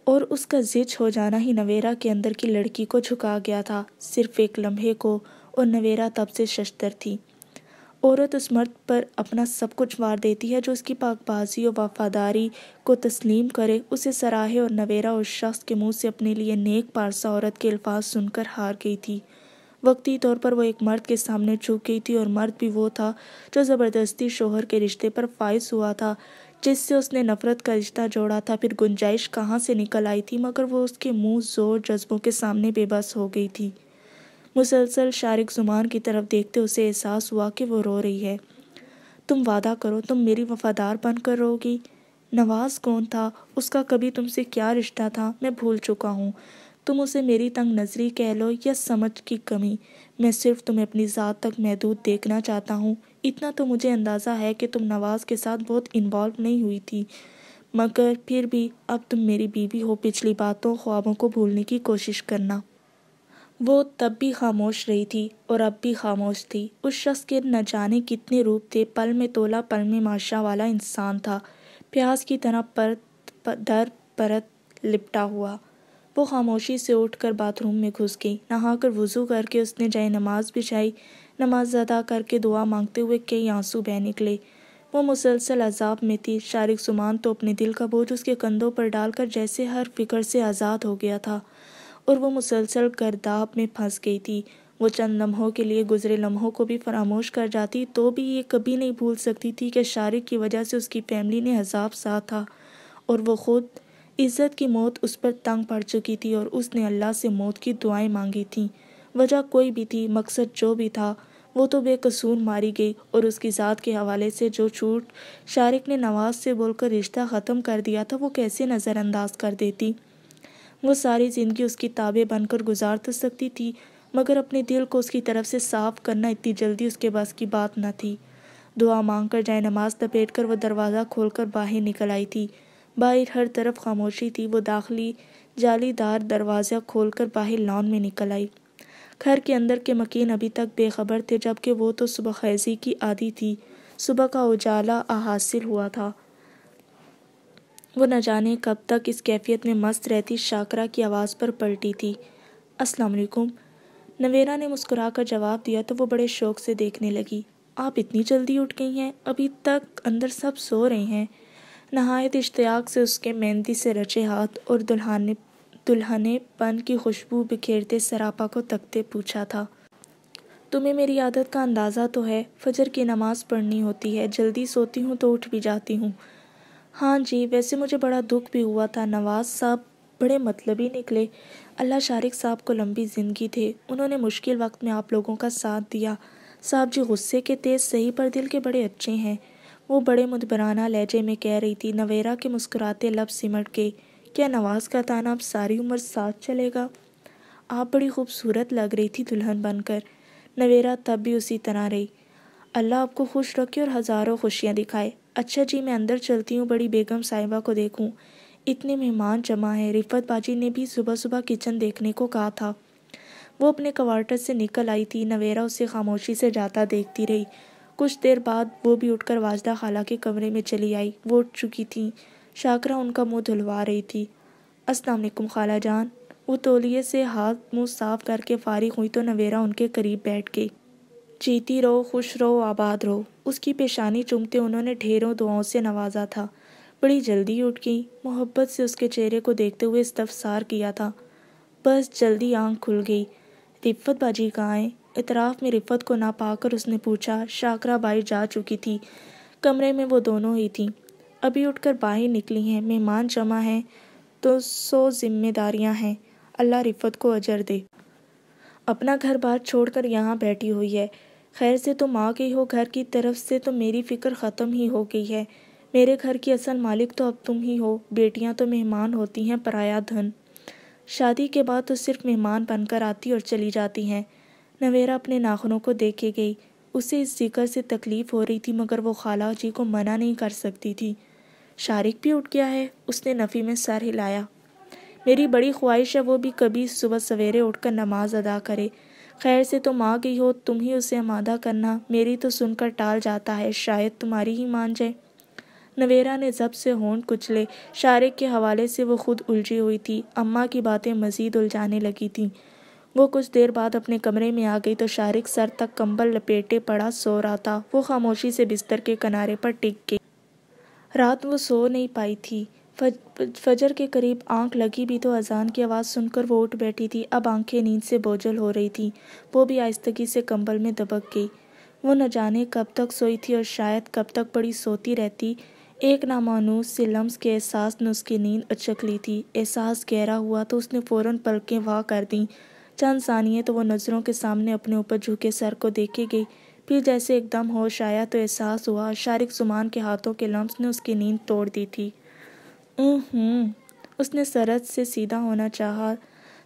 اور اس کا زچ ہو جانا ہی نویرا کے اندر کی لڑکی کو جھکا گیا تھا، صرف ایک لمحے کو، اور نویرا تب سے ششدر تھی۔ عورت اس مرد پر اپنا سب کچھ وار دیتی ہے جو اس کی پاک بازی اور وفاداری کو تسلیم کرے، اسے سراہے، اور نویرا اس شخص کے منہ سے اپنے لیے نیک پارسا عورت کے الفاظ سن کر ہار گئی تھی۔ وقتی طور پر وہ ایک مرد کے سامنے جھک گئی تھی، اور مرد بھی وہ تھا جو زبردستی شوہر کے رشتے پر فائز ہوا تھا، جس سے اس نے نفرت کا رشتہ جوڑا تھا۔ پھر گنجائش کہاں سے نکل آئی تھی، مگر وہ اس کے منہ زور جذبوں کے سامنے بے بس ہو گئی تھی۔ مسلسل شارق زمان کی طرف دیکھتے اسے احساس ہوا کہ وہ رو رہی ہے۔ تم وعدہ کرو، تم میری وفادار بن کر رہو گی۔ نواز کون تھا؟ اس کا کبھی تم سے کیا رشتہ تھا؟ میں بھول چکا ہوں۔ تم اسے میری تنگ نظری کہہ لو یا سمجھ کی کمی، میں صرف تمہیں اپنی ذات تک محدود دیکھنا چاہتا ہوں۔ اتنا تو مجھے اندازہ ہے کہ تم نواز کے ساتھ بہت انوالو نہیں ہوئی تھی، مگر پھر بھی اب تم میری بیوی ہو، پچھلی باتوں خوابوں کو بھولنے کی کوشش کرنا۔ وہ تب بھی خاموش رہی تھی اور اب بھی خاموش تھی۔ اس شخص کے نہ جانے کتنے روپ تھے، پل میں تولا پل میں ماشا والا انسان تھا، پیاز کی طرح پرت در پرت لپٹا ہوا۔ وہ خاموشی سے اٹھ کر باتھ روم میں گھس گئی۔ نہا کر وضو کر کے اس نے جائے نماز بچھائی، نماز ادا کر کے دعا مانگتے ہوئے کئی آنسو بہہ نکلے۔ وہ مسلسل عذاب میں تھی۔ شارق زمان تو اپنے دل کا بوجھ اس کے کندھوں پر ڈال کر جیسے ہر فکر سے آزاد ہو گیا تھا، اور وہ مسلسل گرداب میں پھنس گئی تھی۔ وہ چند لمحوں کے لیے گزرے لمحوں کو بھی فراموش کر جاتی تو بھی یہ کبھی نہیں بھول سکتی تھی کہ شارق کی وجہ سے اس کی فیملی نے عذاب سہا تھا، اور وہ خود عزت کی موت اس پر تنگ پڑ چکی تھی، اور اس نے اللہ سے موت کی دعائیں مانگی تھیں۔ وجہ کوئی بھی تھی، مقصد جو بھی تھا، وہ تو بے قصور ماری گئی، اور اس کی ذات کے حوالے سے جو جھوٹ شارق نے نواز سے بول کر رشتہ ختم کر دیا تھا وہ کیسے نظر انداز کر دیتی۔ وہ ساری زندگی اس کی تابع بن کر گزار تو سکتی تھی، مگر اپنے دل کو اس کی طرف سے صاف کرنا اتنی جلدی اس کے بس کی بات نہ تھی۔ دعا مانگ کر جائے نماز لپیٹ کر وہ دروازہ کھول کر باہر نکل آئی تھی۔ باہر ہر طرف خاموشی تھی۔ وہ داخلی جالی دار دروازہ کھول کر باہر لان میں نکل آئی۔ گھر کے اندر کے مکین ابھی تک بے خبر تھے، جبکہ وہ تو صبح خیزی کی عادی تھی۔ صبح کا اجالا حاصل ہوا تھا۔ وہ نہ جانے کب تک اس کیفیت میں مست رہتی۔ شاکرہ کی آواز پر پلٹی تھی۔ السلام علیکم۔ نویرا نے مسکرا کر جواب دیا تو وہ بڑے شوق سے دیکھنے لگی۔ آپ اتنی جلدی اٹھ گئی ہیں؟ ابھی تک اندر سب سو رہے ہیں۔ نہایت اشتیاق سے اس کے مہندی سے رچے ہاتھ اور دلہنے پن کی خوشبو بکھیرتے سراپا کو تکتے پوچھا تھا۔ تمہیں میری عادت کا اندازہ تو ہے، فجر کی نماز پڑھنی ہوتی ہے، جلدی سوتی ہوں تو اٹھ بھی جاتی ہوں۔ ہاں جی، ویسے مجھے بڑا دکھ بھی ہوا تھا۔ نواز صاحب بڑے مطلبی نکلے۔ اللہ شارق صاحب کو لمبی زندگی دے، انہوں نے مشکل وقت میں آپ لوگوں کا ساتھ دیا۔ صاحب جی غصے کے تیز صحیح پر دل کے بڑے اچھے ہیں، وہ بڑے مدبرانہ لہجے میں کہہ رہی تھی۔ نویرا کے مسکراتے لب سمٹ گئے۔ کیا نواز کا تانا اب ساری عمر ساتھ چلے گا؟ آپ بڑی خوبصورت لگ رہی تھی دلہن بن کر۔ نویرا تب بھی اسی طرح رہی۔ اللہ آپ کو خوش رکھے اور ہزاروں خوشیاں دکھائے۔ اچھا جی، میں اندر چلتی ہوں، بڑی بیگم صاحبہ کو دیکھوں، اتنے مہمان جمع ہیں۔ رفت باجی نے بھی صبح صبح کچن دیکھنے کو کہا تھا۔ وہ اپنے کوارٹر سے نکل آئی تھی۔ نویرا اسے خاموشی سے جاتا دیکھتی رہی۔ کچھ دیر بعد وہ بھی اٹھ کر واجدہ خالہ کے کمرے میں چلی آئی۔ وہ اٹھ چکی تھیں۔ شاکرہ ان کا منہ دھلوا رہی تھی۔ السلام علیکم خالہ جان۔ وہ تولیے سے ہاتھ منہ صاف کر کے فارغ ہوئی تو نویرا ان کے قریب بیٹھ گئی۔ جیتی رہو، خوش رہو، آباد رہو۔ اس کی پیشانی چومتے انہوں نے ڈھیروں دعاؤں سے نوازا تھا۔ بڑی جلدی اٹھ گئی، محبت سے اس کے چہرے کو دیکھتے ہوئے استفسار کیا تھا۔ بس جلدی آنکھ کھل گئی۔ رفت باجی کہاں ہیں؟ اطراف میں رفت کو نہ پا کر اس نے پوچھا۔ شاکرہ باہر جا چکی تھی۔ کمرے میں وہ دونوں ہی تھیں، ابھی اٹھ کر باہر نکلی ہیں۔ مہمان جمع ہیں تو 100 ذمہ داریاں ہیں، اللہ رفت کو اجر دے۔ اپنا گھر بار چھوڑ کر یہاں بیٹھی ہوئی ہے۔ خیر سے تم آ گئی ہو، گھر کی طرف سے تو میری فکر ختم ہی ہو گئی ہے۔ میرے گھر کی اصل مالک تو اب تم ہی ہو، بیٹیاں تو مہمان ہوتی ہیں، پرایا دھن۔ شادی کے بعد تو صرف مہمان بن کر آتی اور چلی جاتی ہیں۔ نویرا اپنے ناخنوں کو دیکھے گئی۔ اسے اس ذکر سے تکلیف ہو رہی تھی، مگر وہ خالہ جی کو منع نہیں کر سکتی تھی۔ شارق بھی اٹھ گیا ہے؟ اس نے نفی میں سر ہلایا۔ میری بڑی خواہش ہے وہ بھی کبھی صبح سویرے اٹھ کر نماز ادا کرے۔ خیر سے تم آ گئی ہو، تم ہی اسے آمادہ کرنا، میری تو سن کر ٹال جاتا ہے، شاید تمہاری ہی مان جائے۔ نویرا نے ضبط سے ہونٹ کچلے۔ شارق کے حوالے سے وہ خود الجھی ہوئی تھی، اماں کی باتیں مزید الجھانے لگی تھیں۔ وہ کچھ دیر بعد اپنے کمرے میں آ گئی تو شارق سر تک کمبل لپیٹے پڑا سو رہا تھا۔ وہ خاموشی سے بستر کے کنارے پر ٹک گئی۔ رات وہ سو نہیں پائی تھی۔ فجر کے قریب آنکھ لگی بھی تو اذان کی آواز سن کر وہ اٹھ بیٹھی تھی۔ اب آنکھیں نیند سے بوجھل ہو رہی تھیں۔ وہ بھی آہستگی سے کمبل میں دبک گئی۔ وہ نہ جانے کب تک سوئی تھی اور شاید کب تک پڑی سوتی رہتی۔ ایک نامانوس سے لمس کے احساس نے اس کی نیند اچک لی تھی۔ احساس گہرا ہوا تو اس نے فوراً پلکیں وا کر دیں۔ چند ثانیے تو وہ نظروں کے سامنے اپنے اوپر جھکے سر کو دیکھے گئی، پھر جیسے ایک دم ہوش آیا تو احساس ہوا شارق زمان کے ہاتھوں کے لمس نے اس کی نیند توڑ دی تھی۔ اس نے سرد سے سیدھا ہونا چاہا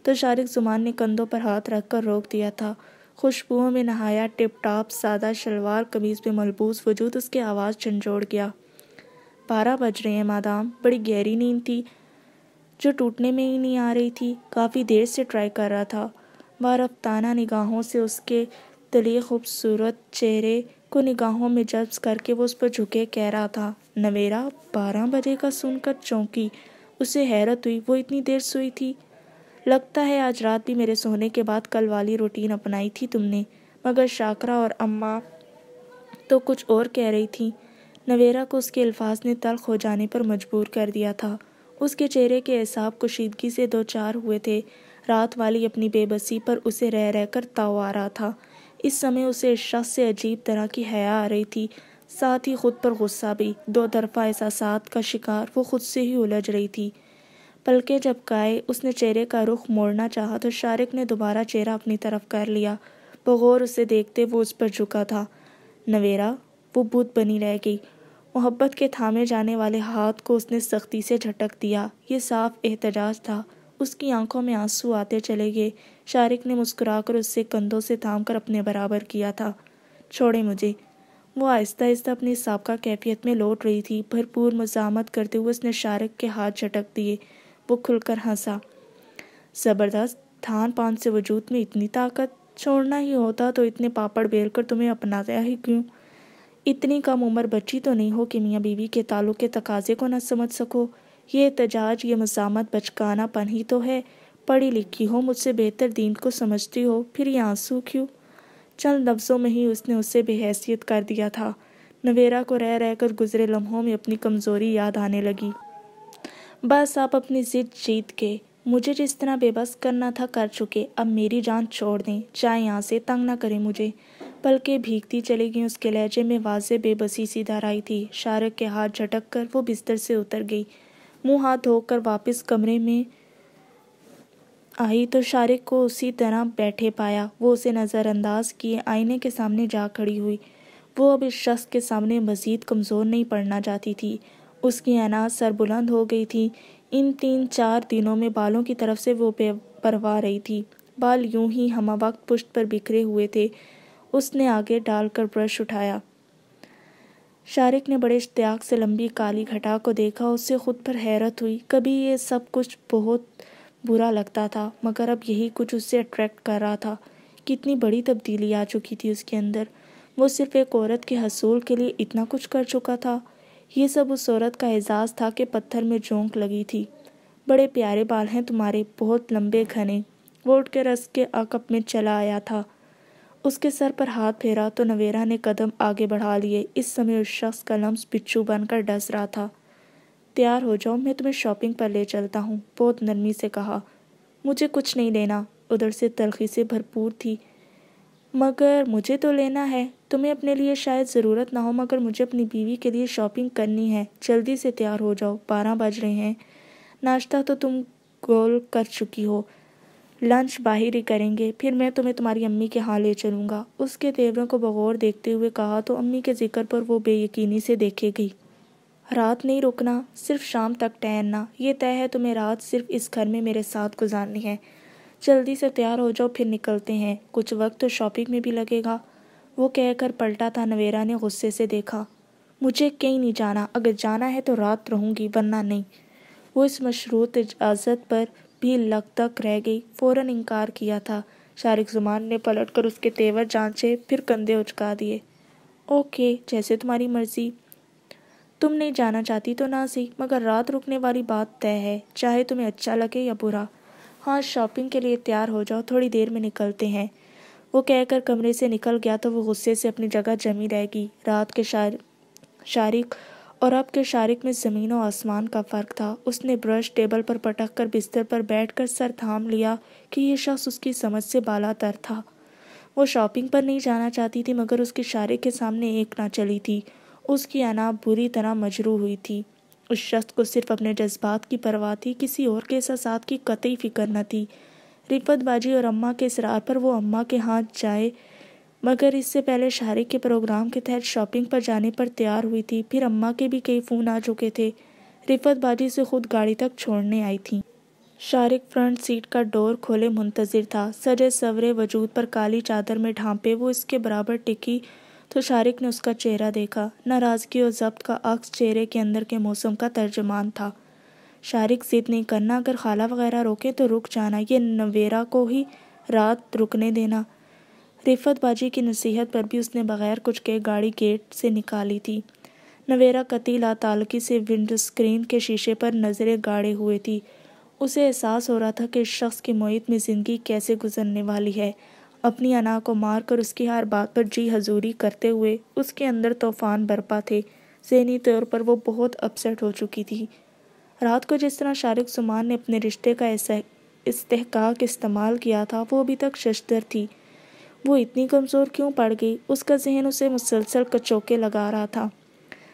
تو شارق زمان نے کندھوں پر ہاتھ رکھ کر روک دیا تھا۔ خوشبوؤں میں نہایا ٹپ ٹاپ سادہ شلوار قمیض میں ملبوس وجود اس کے آواز جھنجھوڑ گیا۔ 12 بج رہے ہیں مادام۔ بڑی گہری نیند تھی جو ٹوٹنے میں ہی نہیں آ رہی تھی۔ کافی دیر سے ٹرائی کر رہا تھا۔ وارفتانہ نگاہوں سے اس کے طلیق خوبصورت چہرے کو نگاہوں میں جذب کر کے وہ اس پر جھکے کہہ رہا تھا، نویرا 12 بجے کا سن کر چونکی۔ اسے حیرت ہوئی، وہ اتنی دیر سوئی تھی؟ لگتا ہے آج رات بھی میرے سونے کے بعد کل والی روٹین اپنائی تھی تم نے۔ مگر شاکرا اور اماں تو کچھ اور کہہ رہی تھی۔ نویرا کو اس کے الفاظ نے تلخ ہو جانے پر مجبور کر دیا تھا۔ اس کے چہرے کے اعصاب کشیدگی سے دوچار ہوئے تھے۔ رات والی اپنی بے بسی پر اسے رہ رہ کر تاؤ آ رہا تھا۔ اس سمے اسے اس شخص سے عجیب طرح کی حیا آ رہی تھی، ساتھ ہی خود پر غصہ بھی۔ دو طرفہ احساسات کا شکار وہ خود سے ہی الجھ رہی تھی۔ پلکیں جھپکائے اس نے چہرے کا رخ موڑنا چاہا تو شارق نے دوبارہ چہرہ اپنی طرف کر لیا۔ بغور اسے دیکھتے وہ اس پر جھکا تھا۔ نویرا، وہ بت بنی رہ گئی۔ محبت کے تھامے جانے والے ہاتھ کو اس نے سختی سے جھٹک دیا۔ یہ صاف احتجاج تھا۔ اس کی آنکھوں میں آنسو آتے چلے گئے۔ شارق نے مسکرا کر اسے کندھوں سے تھام کر اپنے برابر کیا تھا۔ چھوڑے مجھے۔ وہ آہستہ آہستہ اپنی سابقہ کیفیت میں لوٹ رہی تھی۔ بھرپور مزاحمت کرتے ہوئے اس نے شارق کے ہاتھ جھٹک دیے۔ وہ کھل کر ہنسا۔ زبردست، تھان پان سے وجود میں اتنی طاقت، چھوڑنا ہی ہوتا تو اتنے پاپڑ بیل کر تمہیں اپنایا ہی کیوں؟ اتنی کم عمر بچی تو نہیں ہو کہ میاں بیوی کے تعلق کے تقاضے کو نہ سمجھ سکو۔ یہ احتجاج، یہ مزاحمت بچکانا پن ہی تو ہے۔ پڑھی لکھی ہو، مجھ سے بہتر دین کو سمجھتی ہو، پھر یہ آنسو کیوں؟ چند لفظوں میں ہی اس نے اسے بے حیثیت کر دیا تھا۔ نویرا کو رہ رہ کر گزرے لمحوں میں اپنی کمزوری یاد آنے لگی۔ بس آپ اپنی ضد جیت کے مجھے جس طرح بے بس کرنا تھا کر چکے، اب میری جان چھوڑ دیں، جائیں یہاں سے، تنگ نہ کریں مجھے۔ پلکیں بھیگتی چلی گئیں۔ اس کے لہجے میں واضح بے بسی سی دھرائی تھی۔ شارق کے ہاتھ جھٹک کر وہ بستر سے اتر گئی۔ منہ ہاتھ دھو کر واپس کمرے میں آئی تو شارق کو اسی طرح بیٹھے پایا۔ وہ اسے نظر انداز کیے آئینے کے سامنے جا کھڑی ہوئی۔ وہ اب اس شخص کے سامنے مزید کمزور نہیں پڑنا چاہتی تھی۔ اس کی عناص سر بلند ہو گئی تھی۔ ان 3-4 دنوں میں بالوں کی طرف سے وہ بے پرواہ رہی تھی۔ بال یوں ہی ہمہ وقت پشت پر بکھرے ہوئے تھے۔ اس نے آگے ڈال کر برش اٹھایا۔ شارق نے بڑے اشتیاق سے لمبی کالی گھٹا کو دیکھا۔ اس سے خود پر حیرت ہوئی۔ کبھی یہ سب کچھ بہت برا لگتا تھا، مگر اب یہی کچھ اسے اٹریکٹ کر رہا تھا۔ کتنی بڑی تبدیلی آ چکی تھی اس کے اندر۔ وہ صرف ایک عورت کے حصول کے لیے اتنا کچھ کر چکا تھا۔ یہ سب اس عورت کا اعزاز تھا کہ پتھر میں جھونک لگی تھی۔ بڑے پیارے بال ہیں تمہارے، بہت لمبے گھنے۔ وہ اٹھ کے رس کے عقب میں چلا آیا تھا۔ اس کے سر پر ہاتھ پھیرا تو نویرا نے قدم آگے بڑھا لیے۔ اس سمے اس شخص کا لمس بچھو بن کر ڈس رہا تھا۔ تیار ہو جاؤ، میں تمہیں شاپنگ پر لے چلتا ہوں، بہت نرمی سے کہا۔ مجھے کچھ نہیں لینا، ادھر سے تلخی سے بھرپور تھی۔ مگر مجھے تو لینا ہے۔ تمہیں اپنے لیے شاید ضرورت نہ ہو، مگر مجھے اپنی بیوی کے لیے شاپنگ کرنی ہے۔ جلدی سے تیار ہو جاؤ، 12 بج رہے ہیں۔ ناشتہ تو تم گول کر چکی ہو، لنچ باہر ہی کریں گے، پھر میں تمہیں تمہاری امی کے ہاں لے چلوں گا۔ اس کے تیوروں کو بغور دیکھتے ہوئے کہا تو امی کے ذکر پر وہ بے یقینی سے دیکھے گئی۔ رات نہیں رکنا، صرف شام تک ٹہلنا، یہ طے ہے تمہیں رات صرف اس گھر میں میرے ساتھ گزارنی ہے۔ جلدی سے تیار ہو جاؤ، پھر نکلتے ہیں، کچھ وقت تو شاپنگ میں بھی لگے گا۔ وہ کہہ کر پلٹا تھا۔ نویرا نے غصے سے دیکھا۔ مجھے کہیں نہیں جانا، اگر جانا ہے تو رات رہوں گی، ورنہ نہیں۔ وہ اس مشروط اجازت پر بھی لگ تک رہ گئی۔ فوراً انکار کیا تھا۔ شارق زمان نے پلٹ کر اس کے تیور جانچے، پھر کندھے اچکا دیے۔ اوکے، جیسے تمہاری مرضی۔ تم نہیں جانا چاہتی تو نہ صحیح، مگر رات رکنے والی بات طے ہے، چاہے تمہیں اچھا لگے یا برا۔ ہاں، شاپنگ کے لیے تیار ہو جاؤ، تھوڑی دیر میں نکلتے ہیں۔ وہ کہہ کر کمرے سے نکل گیا تو وہ غصے سے اپنی جگہ جمی رہ گئی۔ رات کے شارق اور اب کے شارق میں زمین و آسمان کا فرق تھا۔ اس نے برش ٹیبل پر پٹک کر بستر پر بیٹھ کر سر تھام لیا کہ یہ شخص اس کی سمجھ سے بالا تر تھا۔ وہ شاپنگ پر نہیں جانا چاہتی تھی، مگر اس کی شارق کے سامنے ایک نہ چلی تھی۔ اس کی انا بری طرح مجروح ہوئی تھی۔ اس شخص کو صرف اپنے جذبات کی پرواہ تھی، کسی اور کے احساسات کی قطعی فکر نہ تھی۔ رفت باجی اور اماں کے اصرار پر وہ اماں کے ہاں جائے، مگر اس سے پہلے شارق کے پروگرام کے تحت شاپنگ پر جانے پر تیار ہوئی تھی۔ پھر اماں کے بھی کئی فون آ چکے تھے، رفت باجی سے خود گاڑی تک چھوڑنے آئی تھیں۔ شارق فرنٹ سیٹ کا ڈور کھولے منتظر تھا، سجے سورے وجود پر کالی چادر میں ڈھانپے وہ اس کے برابر ٹکی تو شارق نے اس کا چہرہ دیکھا۔ ناراضگی اور ضبط کا عکس چہرے کے اندر کے موسم کا ترجمان تھا۔ شارق، ضد نہیں کرنا، اگر خالہ وغیرہ روکیں تو رک جانا، یہ نویرا کو ہی رات رکنے دینا۔ رفت باجی کی نصیحت پر بھی اس نے بغیر کچھ کہے گاڑی گیٹ سے نکالی تھی۔ نویرا قطعی لا تعلقی سے ونڈو اسکرین کے شیشے پر نظریں گاڑے ہوئے تھی۔ اسے احساس ہو رہا تھا کہ اس شخص کی محیط میں زندگی کیسے گزرنے والی ہے۔ اپنی انا کو مار کر اس کی ہر بات پر جی حضوری کرتے ہوئے اس کے اندر طوفان برپا تھے۔ ذہنی طور پر وہ بہت اپسیٹ ہو چکی تھی۔ رات کو جس طرح شارق زمان نے اپنے رشتے کا استحقاق استعمال کیا تھا، وہ ابھی تک ششدر تھی۔ وہ اتنی کمزور کیوں پڑ گئی؟ اس کا ذہن اسے مسلسل کچوکے لگا رہا تھا۔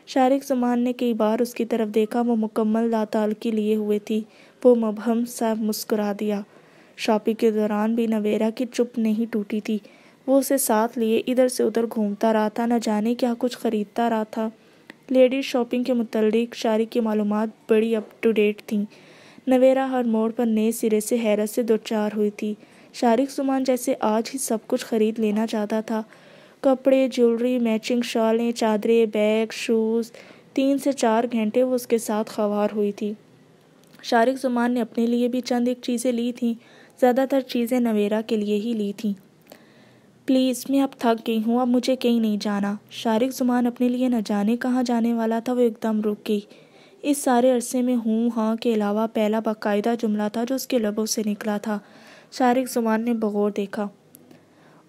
شارق زمان نے کئی بار اس کی طرف دیکھا، وہ مکمل لا تعلقی لیے ہوئے تھی۔ وہ مبہم سا مسکرا دیا۔ شاپنگ کے دوران بھی نویرا کی چپ نہیں ٹوٹی تھی۔ وہ اسے ساتھ لیے ادھر سے ادھر گھومتا رہا تھا، نہ جانے کیا کچھ خریدتا رہا تھا۔ لیڈیز شاپنگ کے متعلق شارق کی معلومات بڑی اپ ٹو ڈیٹ تھیں۔ نویرا ہر موڑ پر نئے سرے سے حیرت سے دوچار ہوئی تھی۔ شارق زمان جیسے آج ہی سب کچھ خرید لینا چاہتا تھا، کپڑے، جیولری، میچنگ شالیں، چادریں، بیگ، شوز۔ 3 سے 4 گھنٹے وہ اس کے ساتھ خوار ہوئی تھی۔ شارق زمان نے اپنے لیے بھی چند ایک چیزیں لی تھیں، زیادہ تر چیزیں نویرا کے لیے ہی لی تھیں۔ پلیز، میں اب تھک گئی ہوں، اب مجھے کہیں نہیں جانا۔ شارق زمان اپنے لیے نہ جانے کہاں جانے والا تھا، وہ ایک دم رک گئی۔ اس سارے عرصے میں ہوں ہاں کے علاوہ پہلا باقاعدہ جملہ تھا جو اس کے لبوں سے نکلا تھا۔ شارق زمان نے بغور دیکھا۔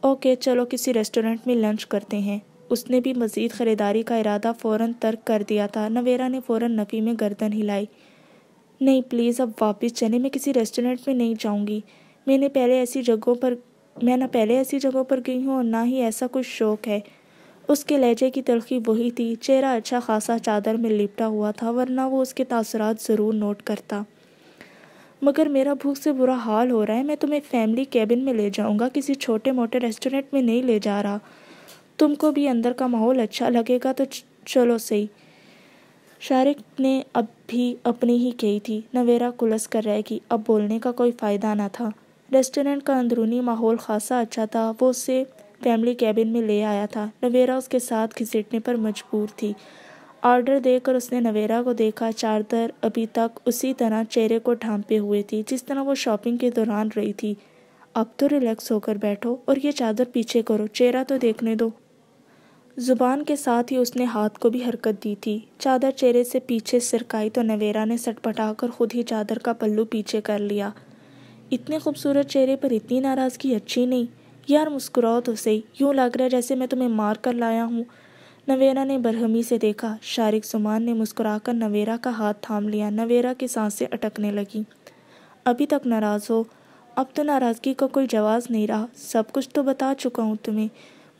اوکے، چلو کسی ریسٹورنٹ میں لنچ کرتے ہیں۔ اس نے بھی مزید خریداری کا ارادہ فوراً ترک کر دیا تھا۔ نویرا نے فوراً نفی میں گردن ہلائی۔ نہیں پلیز، اب واپس چلیں، میں کسی ریسٹورنٹ میں نہیں جاؤں گی۔ میں نہ پہلے ایسی جگہوں پر گئی ہوں اور نہ ہی ایسا کچھ شوق ہے۔ اس کے لہجے کی تلخی وہی تھی، چہرہ اچھا خاصا چادر میں لپٹا ہوا تھا، ورنہ وہ اس کے تاثرات ضرور نوٹ کرتا۔ مگر میرا بھوک سے برا حال ہو رہا ہے، میں تمہیں فیملی کیبن میں لے جاؤں گا، کسی چھوٹے موٹے ریسٹورنٹ میں نہیں لے جا رہا۔ تم کو بھی اندر کا ماحول اچھا لگے گا تو چلو صحیح۔ شارق نے اب بھی اپنی ہی کہی تھی۔ نویرا کلس کر رہ گئی، اب بولنے کا کوئی فائدہ نہ تھا۔ ریسٹورنٹ کا اندرونی ماحول خاصا اچھا تھا، وہ اسے فیملی کیبن میں لے آیا تھا۔ نویرا اس کے ساتھ گھسیٹنے پر مجبور تھی۔ آرڈر دے کر اس نے نویرا کو دیکھا، چادر ابھی تک اسی طرح چہرے کو ڈھانپے ہوئے تھی جس طرح وہ شاپنگ کے دوران رہی تھی۔ اب تو ریلیکس ہو کر بیٹھو اور یہ چادر پیچھے کرو، چہرہ تو دیکھنے دو۔ زبان کے ساتھ ہی اس نے ہاتھ کو بھی حرکت دی تھی۔ چادر چہرے سے پیچھے سرکائی تو نویرا نے سٹ پٹا کر خود ہی چادر کا پلو پیچھے کر لیا۔ اتنے خوبصورت چہرے پر اتنی ناراضگی اچھی نہیں، یار مسکراؤ تو صحیح، یوں لگ رہا ہے جیسے میں تمہیں مار کر لایا ہوں۔ نویرا نے برہمی سے دیکھا۔ شارق زمان نے مسکرا کر نویرا کا ہاتھ تھام لیا۔ نویرا کی سانسیں اٹکنے لگیں۔ ابھی تک ناراض ہو؟ اب تو ناراضگی کا کوئی جواز نہیں رہا، سب کچھ تو بتا چکا ہوں تمہیں۔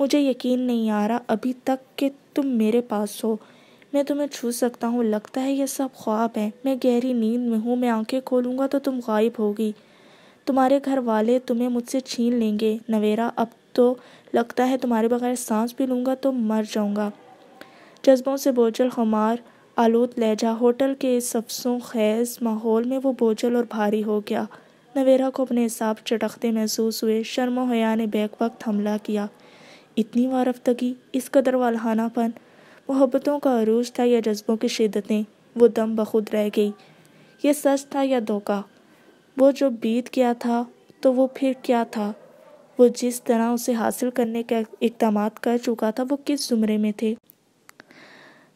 مجھے یقین نہیں آ رہا ابھی تک کہ تم میرے پاس ہو، میں تمہیں چھو سکتا ہوں، لگتا ہے یہ سب خواب ہے، میں گہری نیند میں ہوں، میں آنکھیں کھولوں گا تو تم غائب ہوگی، تمہارے گھر والے تمہیں مجھ سے چھین لیں گے۔ نویرا، اب تو لگتا ہے تمہارے بغیر سانس بھی لوں گا تو مر جاؤں گا۔ جذبوں سے بوجھل خمار آلود لہجہ ہوٹل کے اس افسوں خیز ماحول میں وہ بوجھل اور بھاری ہو گیا۔ نویرا کو اپنے اعصاب چٹکتے محسوس ہوئے، شرم و حیا نے بیک وقت حملہ کیا۔ اتنی وارفتگی، اس قدر والہانہ پن، محبتوں کا عروج تھا یا جذبوں کی شدتیں؟ وہ دم بخود رہ گئی۔ یہ سچ تھا یا دھوکہ؟ وہ جو بیت گیا تھا تو وہ پھر کیا تھا؟ وہ جس طرح اسے حاصل کرنے کا اقدامات کر چکا تھا وہ کس زمرے میں تھے؟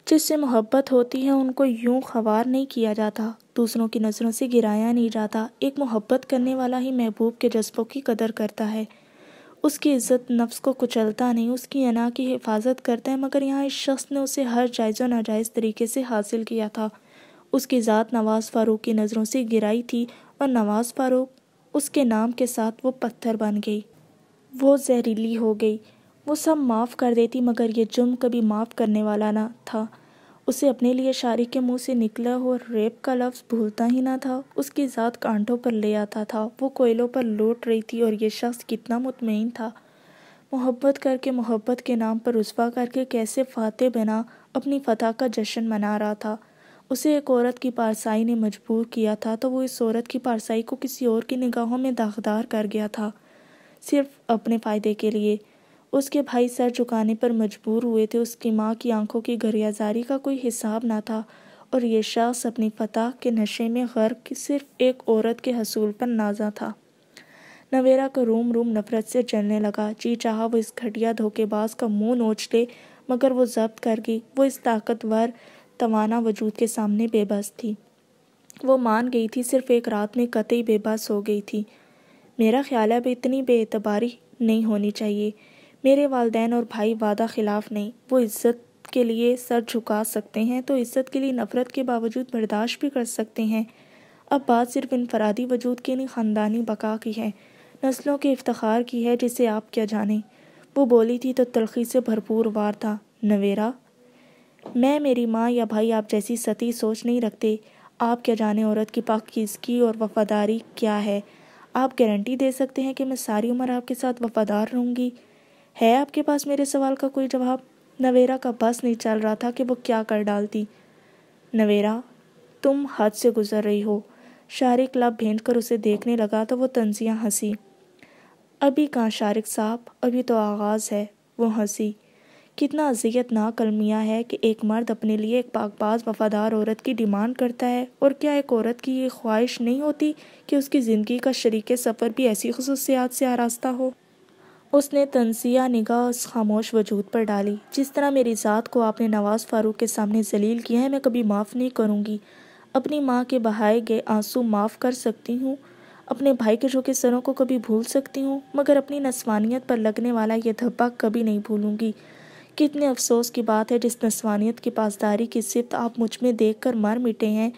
جس سے محبت ہوتی ہے ان کو یوں خوار نہیں کیا جاتا، دوسروں کی نظروں سے گرایا نہیں جاتا۔ ایک محبت کرنے والا ہی محبوب کے جذبوں کی قدر کرتا ہے، اس کی عزت نفس کو کچلتا نہیں، اس کی انا کی حفاظت کرتا ہے۔ مگر یہاں اس شخص نے اسے ہر جائز و ناجائز طریقے سے حاصل کیا تھا۔ اس کی ذات نواز فاروق کی نظروں سے گرائی تھی اور نواز فاروق اس کے نام کے ساتھ وہ پتھر بن گئی، وہ زہریلی ہو گئی۔ وہ سب معاف کر دیتی مگر یہ جرم کبھی معاف کرنے والا نہ تھا۔ اسے اپنے لیے شارق کے منہ سے نکلا ہوا ریپ کا لفظ بھولتا ہی نہ تھا۔ اس کی ذات کانٹوں پر لے آتا تھا، وہ کوئلوں پر لوٹ رہی تھی اور یہ شخص کتنا مطمئن تھا، محبت کر کے محبت کے نام پر رسوا کر کے کیسے فاتح بنا اپنی فتح کا جشن منا رہا تھا۔ اسے ایک عورت کی پارسائی نے مجبور کیا تھا تو وہ اس عورت کی پارسائی کو کسی اور کی نگاہوں میں داغدار کر گیا تھا، صرف اپنے فائدے کے لیے۔ اس کے بھائی سر جھکانے پر مجبور ہوئے تھے، اس کی ماں کی آنکھوں کی گریہزاری کا کوئی حساب نہ تھا، اور یہ شخص اپنی فتح کے نشے میں غرق صرف ایک عورت کے حصول پر نازاں تھا۔ نویرا کا روم روم نفرت سے جلنے لگا، جی چاہا وہ اس گھٹیا دھوکے باز کا منہ نوچ لے، مگر وہ ضبط کر گئی۔ وہ اس طاقتور توانا وجود کے سامنے بے بس تھی۔ وہ مان گئی تھی، صرف ایک رات میں قطعی بے بس ہو گئی تھی۔ میرا خیال ہے اب اتنی بے اعتباری نہیں ہونی چاہیے۔ میرے والدین اور بھائی وعدہ خلاف نہیں، وہ عزت کے لیے سر جھکا سکتے ہیں تو عزت کے لیے نفرت کے باوجود برداشت بھی کر سکتے ہیں۔ اب بات صرف انفرادی وجود کی نہیں، خاندانی بقا کی ہے، نسلوں کے افتخار کی ہے، جسے آپ کیا جانیں۔ وہ بولی تھی تو تلخی سے بھرپور وار تھا، نویرا، میں، میری ماں یا بھائی آپ جیسی سطحی سوچ نہیں رکھتے۔ آپ کیا جانیں عورت کی پاکیزگی اور وفاداری کیا ہے؟ آپ گارنٹی دے سکتے ہیں کہ میں ساری عمر آپ کے ساتھ وفادار رہوں گی؟ ہے آپ کے پاس میرے سوال کا کوئی جواب؟ نویرا کا بس نہیں چل رہا تھا کہ وہ کیا کر ڈالتی۔ نویرا، تم حد سے گزر رہی ہو۔ شارق لب بھینچ کر اسے دیکھنے لگا تو وہ طنزیہ ہنسی۔ ابھی کہاں شارق صاحب، ابھی تو آغاز ہے۔ وہ ہنسی۔ کتنا اذیت ناک المیہ ہے کہ ایک مرد اپنے لیے ایک پاک باز وفادار عورت کی ڈیمانڈ کرتا ہے، اور کیا ایک عورت کی یہ خواہش نہیں ہوتی کہ اس کی زندگی کا شریک سفر بھی ایسی خصوصیات سے آراستہ ہو؟ اس نے طنزیہ نگاہ اس خاموش وجود پر ڈالی۔ جس طرح میری ذات کو آپ نے نواز فاروق کے سامنے ذلیل کیا ہے، میں کبھی معاف نہیں کروں گی۔ اپنی ماں کے بہائے گئے آنسو معاف کر سکتی ہوں، اپنے بھائی کے جھکے سروں کو کبھی بھول سکتی ہوں، مگر اپنی نسوانیت پر لگنے والا یہ دھبا کبھی نہیں بھولوں گی۔ کتنے افسوس کی بات ہے جس نسوانیت کی پاسداری کی صفت آپ مجھ میں دیکھ کر مر مٹے ہیں،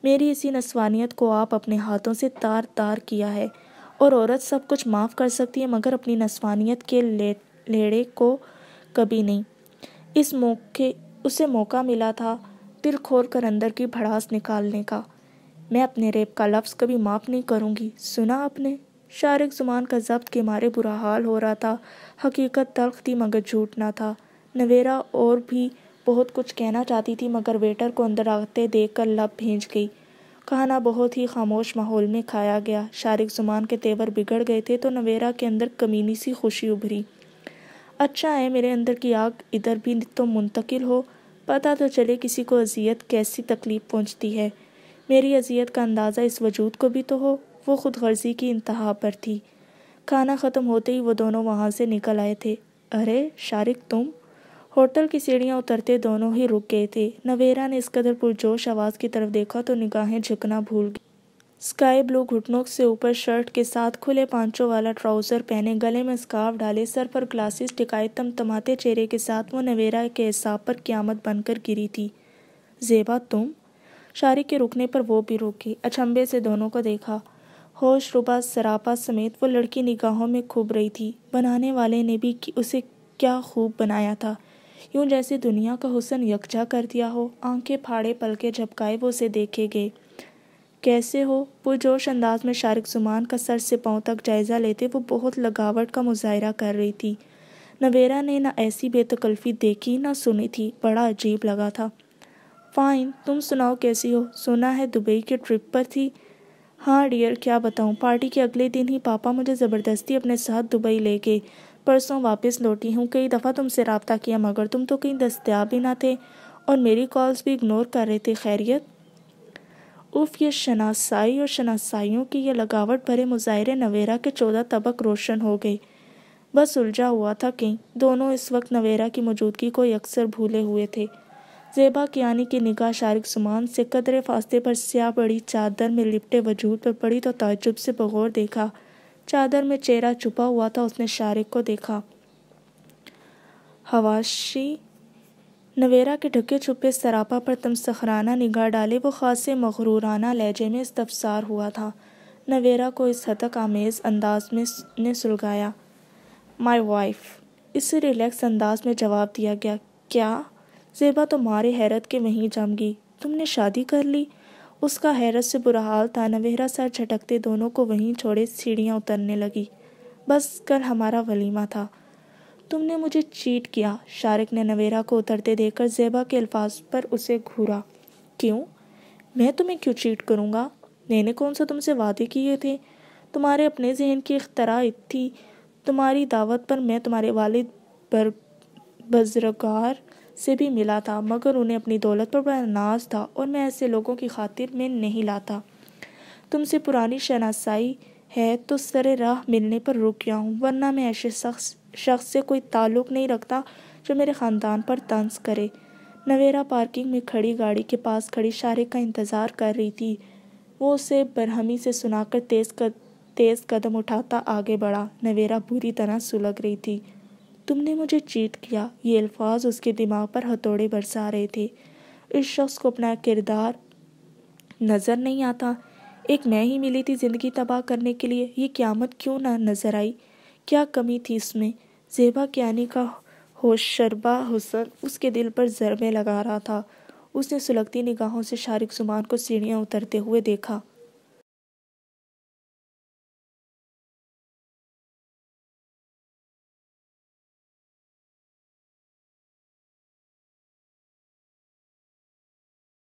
میری اسی نسوانیت کو آپ اپنے ہاتھوں سے تار تار کیا ہے۔ اور عورت سب کچھ معاف کر سکتی ہے مگر اپنی نسوانیت کے لیڑے کو کبھی نہیں۔ اسے موقع ملا تھا دل کھول کر اندر کی بھڑاس نکالنے کا۔ میں اپنے ریپ کا لفظ کبھی معاف نہیں کروں گی، سنا آپ نے؟ شارق زبان کا ضبط کے مارے برا حال ہو رہا تھا۔ حقیقت تلخ تھی مگر جھوٹ نہ تھا۔ نویرا اور بھی بہت کچھ کہنا چاہتی تھی مگر ویٹر کو اندر آتے دیکھ کر لب بھینچ گئی۔ کھانا بہت ہی خاموش ماحول میں کھایا گیا۔ شارق زمان کے تیور بگڑ گئے تھے تو نویرا کے اندر کمینی سی خوشی ابھری۔ اچھا ہے میرے اندر کی آگ ادھر بھی تو منتقل ہو، پتہ تو چلے کسی کو اذیت کیسی تکلیف پہنچتی ہے۔ میری اذیت کا اندازہ اس وجود کو بھی تو ہو۔ وہ خود غرضی کی انتہا پر تھی۔ کھانا ختم ہوتے ہی وہ دونوں وہاں سے نکل آئے تھے۔ ارے شارق تم؟ ہوٹل کی سیڑھیاں اترتے دونوں ہی رک گئے تھے۔ نویرا نے اس قدر پرجوش آواز کی طرف دیکھا تو نگاہیں جھکنا بھول گئی۔ اسکائی بلو گھٹنوں سے اوپر شرٹ کے ساتھ کھلے پانچوں والا ٹراؤزر پہنے، گلے میں اسکارف ڈالے، سر پر گلاسز ٹکائے، تمتماتے چہرے کے ساتھ وہ نویرا کے اعصاب پر قیامت بن کر گری تھی۔ زیبا تم؟ شارق کے رکنے پر وہ بھی رک گئی، اچنبھے سے دونوں کو دیکھا۔ ہوش ربا سراپا سمیت وہ لڑکی نگاہوں میں کھب رہی تھی۔ بنانے والے نے بھی اسے کیا خوب بنایا تھا، یوں جیسے دنیا کا حسن یکجا کر دیا ہو۔ آنکھیں پھاڑے پلکیں جھپکائے وہ اسے دیکھے گئے۔ کیسے ہو؟ پرجوش انداز میں شارق زمان کا سر سے پاؤں تک جائزہ لیتے وہ بہت لگاوٹ کا مظاہرہ کر رہی تھی۔ نویرا نے نہ ایسی بے تکلفی دیکھی نہ سنی تھی، بڑا عجیب لگا تھا۔ فائن، تم سناؤ کیسی ہو؟ سنا ہے دبئی کے ٹرپ پر تھی۔ ہاں ڈیئر، کیا بتاؤں، پارٹی کے اگلے دن ہی پاپا مجھے زبردستی اپنے ساتھ دبئی لے گئے۔ پرسوں واپس لوٹی ہوں۔ کئی دفعہ تم سے رابطہ کیا مگر تم تو کہیں دستیاب ہی نہ تھے اور میری کالز بھی اگنور کر رہے تھے۔ خیریت؟ اف، یہ شناسائی اور شناسائیوں کی یہ لگاوٹ بھرے مظاہرے نویرا کے 14 طبق روشن ہو گئے۔ بس الجھا ہوا تھا کہیں۔ دونوں اس وقت نویرہ کی موجودگی کو یکسر بھولے ہوئے تھے۔ زیبا کیانی کی نگاہ شارق زمان سے قدرے فاصلے پر سیاہ بڑی چادر میں لپٹے وجود پر پڑی تو تعجب سے بغور دیکھا۔ چادر میں چہرہ چھپا ہوا تھا۔ اس نے شارق کو دیکھا۔ حواشی نویرہ کے ڈھکے چھپے سراپا پر تمسخرانہ نگاہ ڈالے وہ خاصے مغرورانہ لہجے میں استفسار ہوا تھا۔ نویرہ کو اس ہتک آمیز انداز میں نے سلگایا۔ مائی وائف، اسے ریلیکس انداز میں جواب دیا گیا۔ کیا؟ زیبا تو مارے حیرت کے وہیں جم گئی۔ تم نے شادی کر لی؟ اس کا حیرت سے برا حال تھا۔ نویرہ سر جھٹکتے دونوں کو وہیں چھوڑے سیڑھیاں اترنے لگی۔ بس کل ہمارا ولیمہ تھا۔ تم نے مجھے چیٹ کیا۔ شارق نے نویرہ کو اترتے دیکھ کر زیبا کے الفاظ پر اسے گھورا۔ کیوں؟ میں تمہیں کیوں چیٹ کروں گا؟ میں نے کون سا تم سے وعدے کیے تھے؟ تمہارے اپنے ذہن کی اختراع تھی۔ تمہاری دعوت پر میں تمہارے والد بزرگوار سے بھی ملا تھا، مگر انہیں اپنی دولت پر بڑا ناز تھا اور میں ایسے لوگوں کی خاطر میں نہیں لاتا۔ تم سے پرانی شناسائی ہے تو سر راہ ملنے پر رک گیا ہوں، ورنہ میں ایسے شخص سے کوئی تعلق نہیں رکھتا جو میرے خاندان پر طنز کرے۔ نویرہ پارکنگ میں کھڑی گاڑی کے پاس کھڑی شارق کا انتظار کر رہی تھی۔ وہ اسے برہمی سے سنا کر تیز قدم اٹھاتا آگے بڑھا۔ نویرہ بری طرح سلگ رہی تھی۔ تم نے مجھے چیٹ کیا، یہ الفاظ اس کے دماغ پر ہتھوڑے برسا رہے تھے۔ اس شخص کو اپنا کردار نظر نہیں آتا؟ ایک میں ہی ملی تھی زندگی تباہ کرنے کے لیے، یہ قیامت کیوں نہ نظر آئی؟ کیا کمی تھی اس میں؟ زیبا کیانی کا ہوشربا حسن اس کے دل پر ضربیں لگا رہا تھا۔ اس نے سلگتی نگاہوں سے شارق زمان کو سیڑھیاں اترتے ہوئے دیکھا۔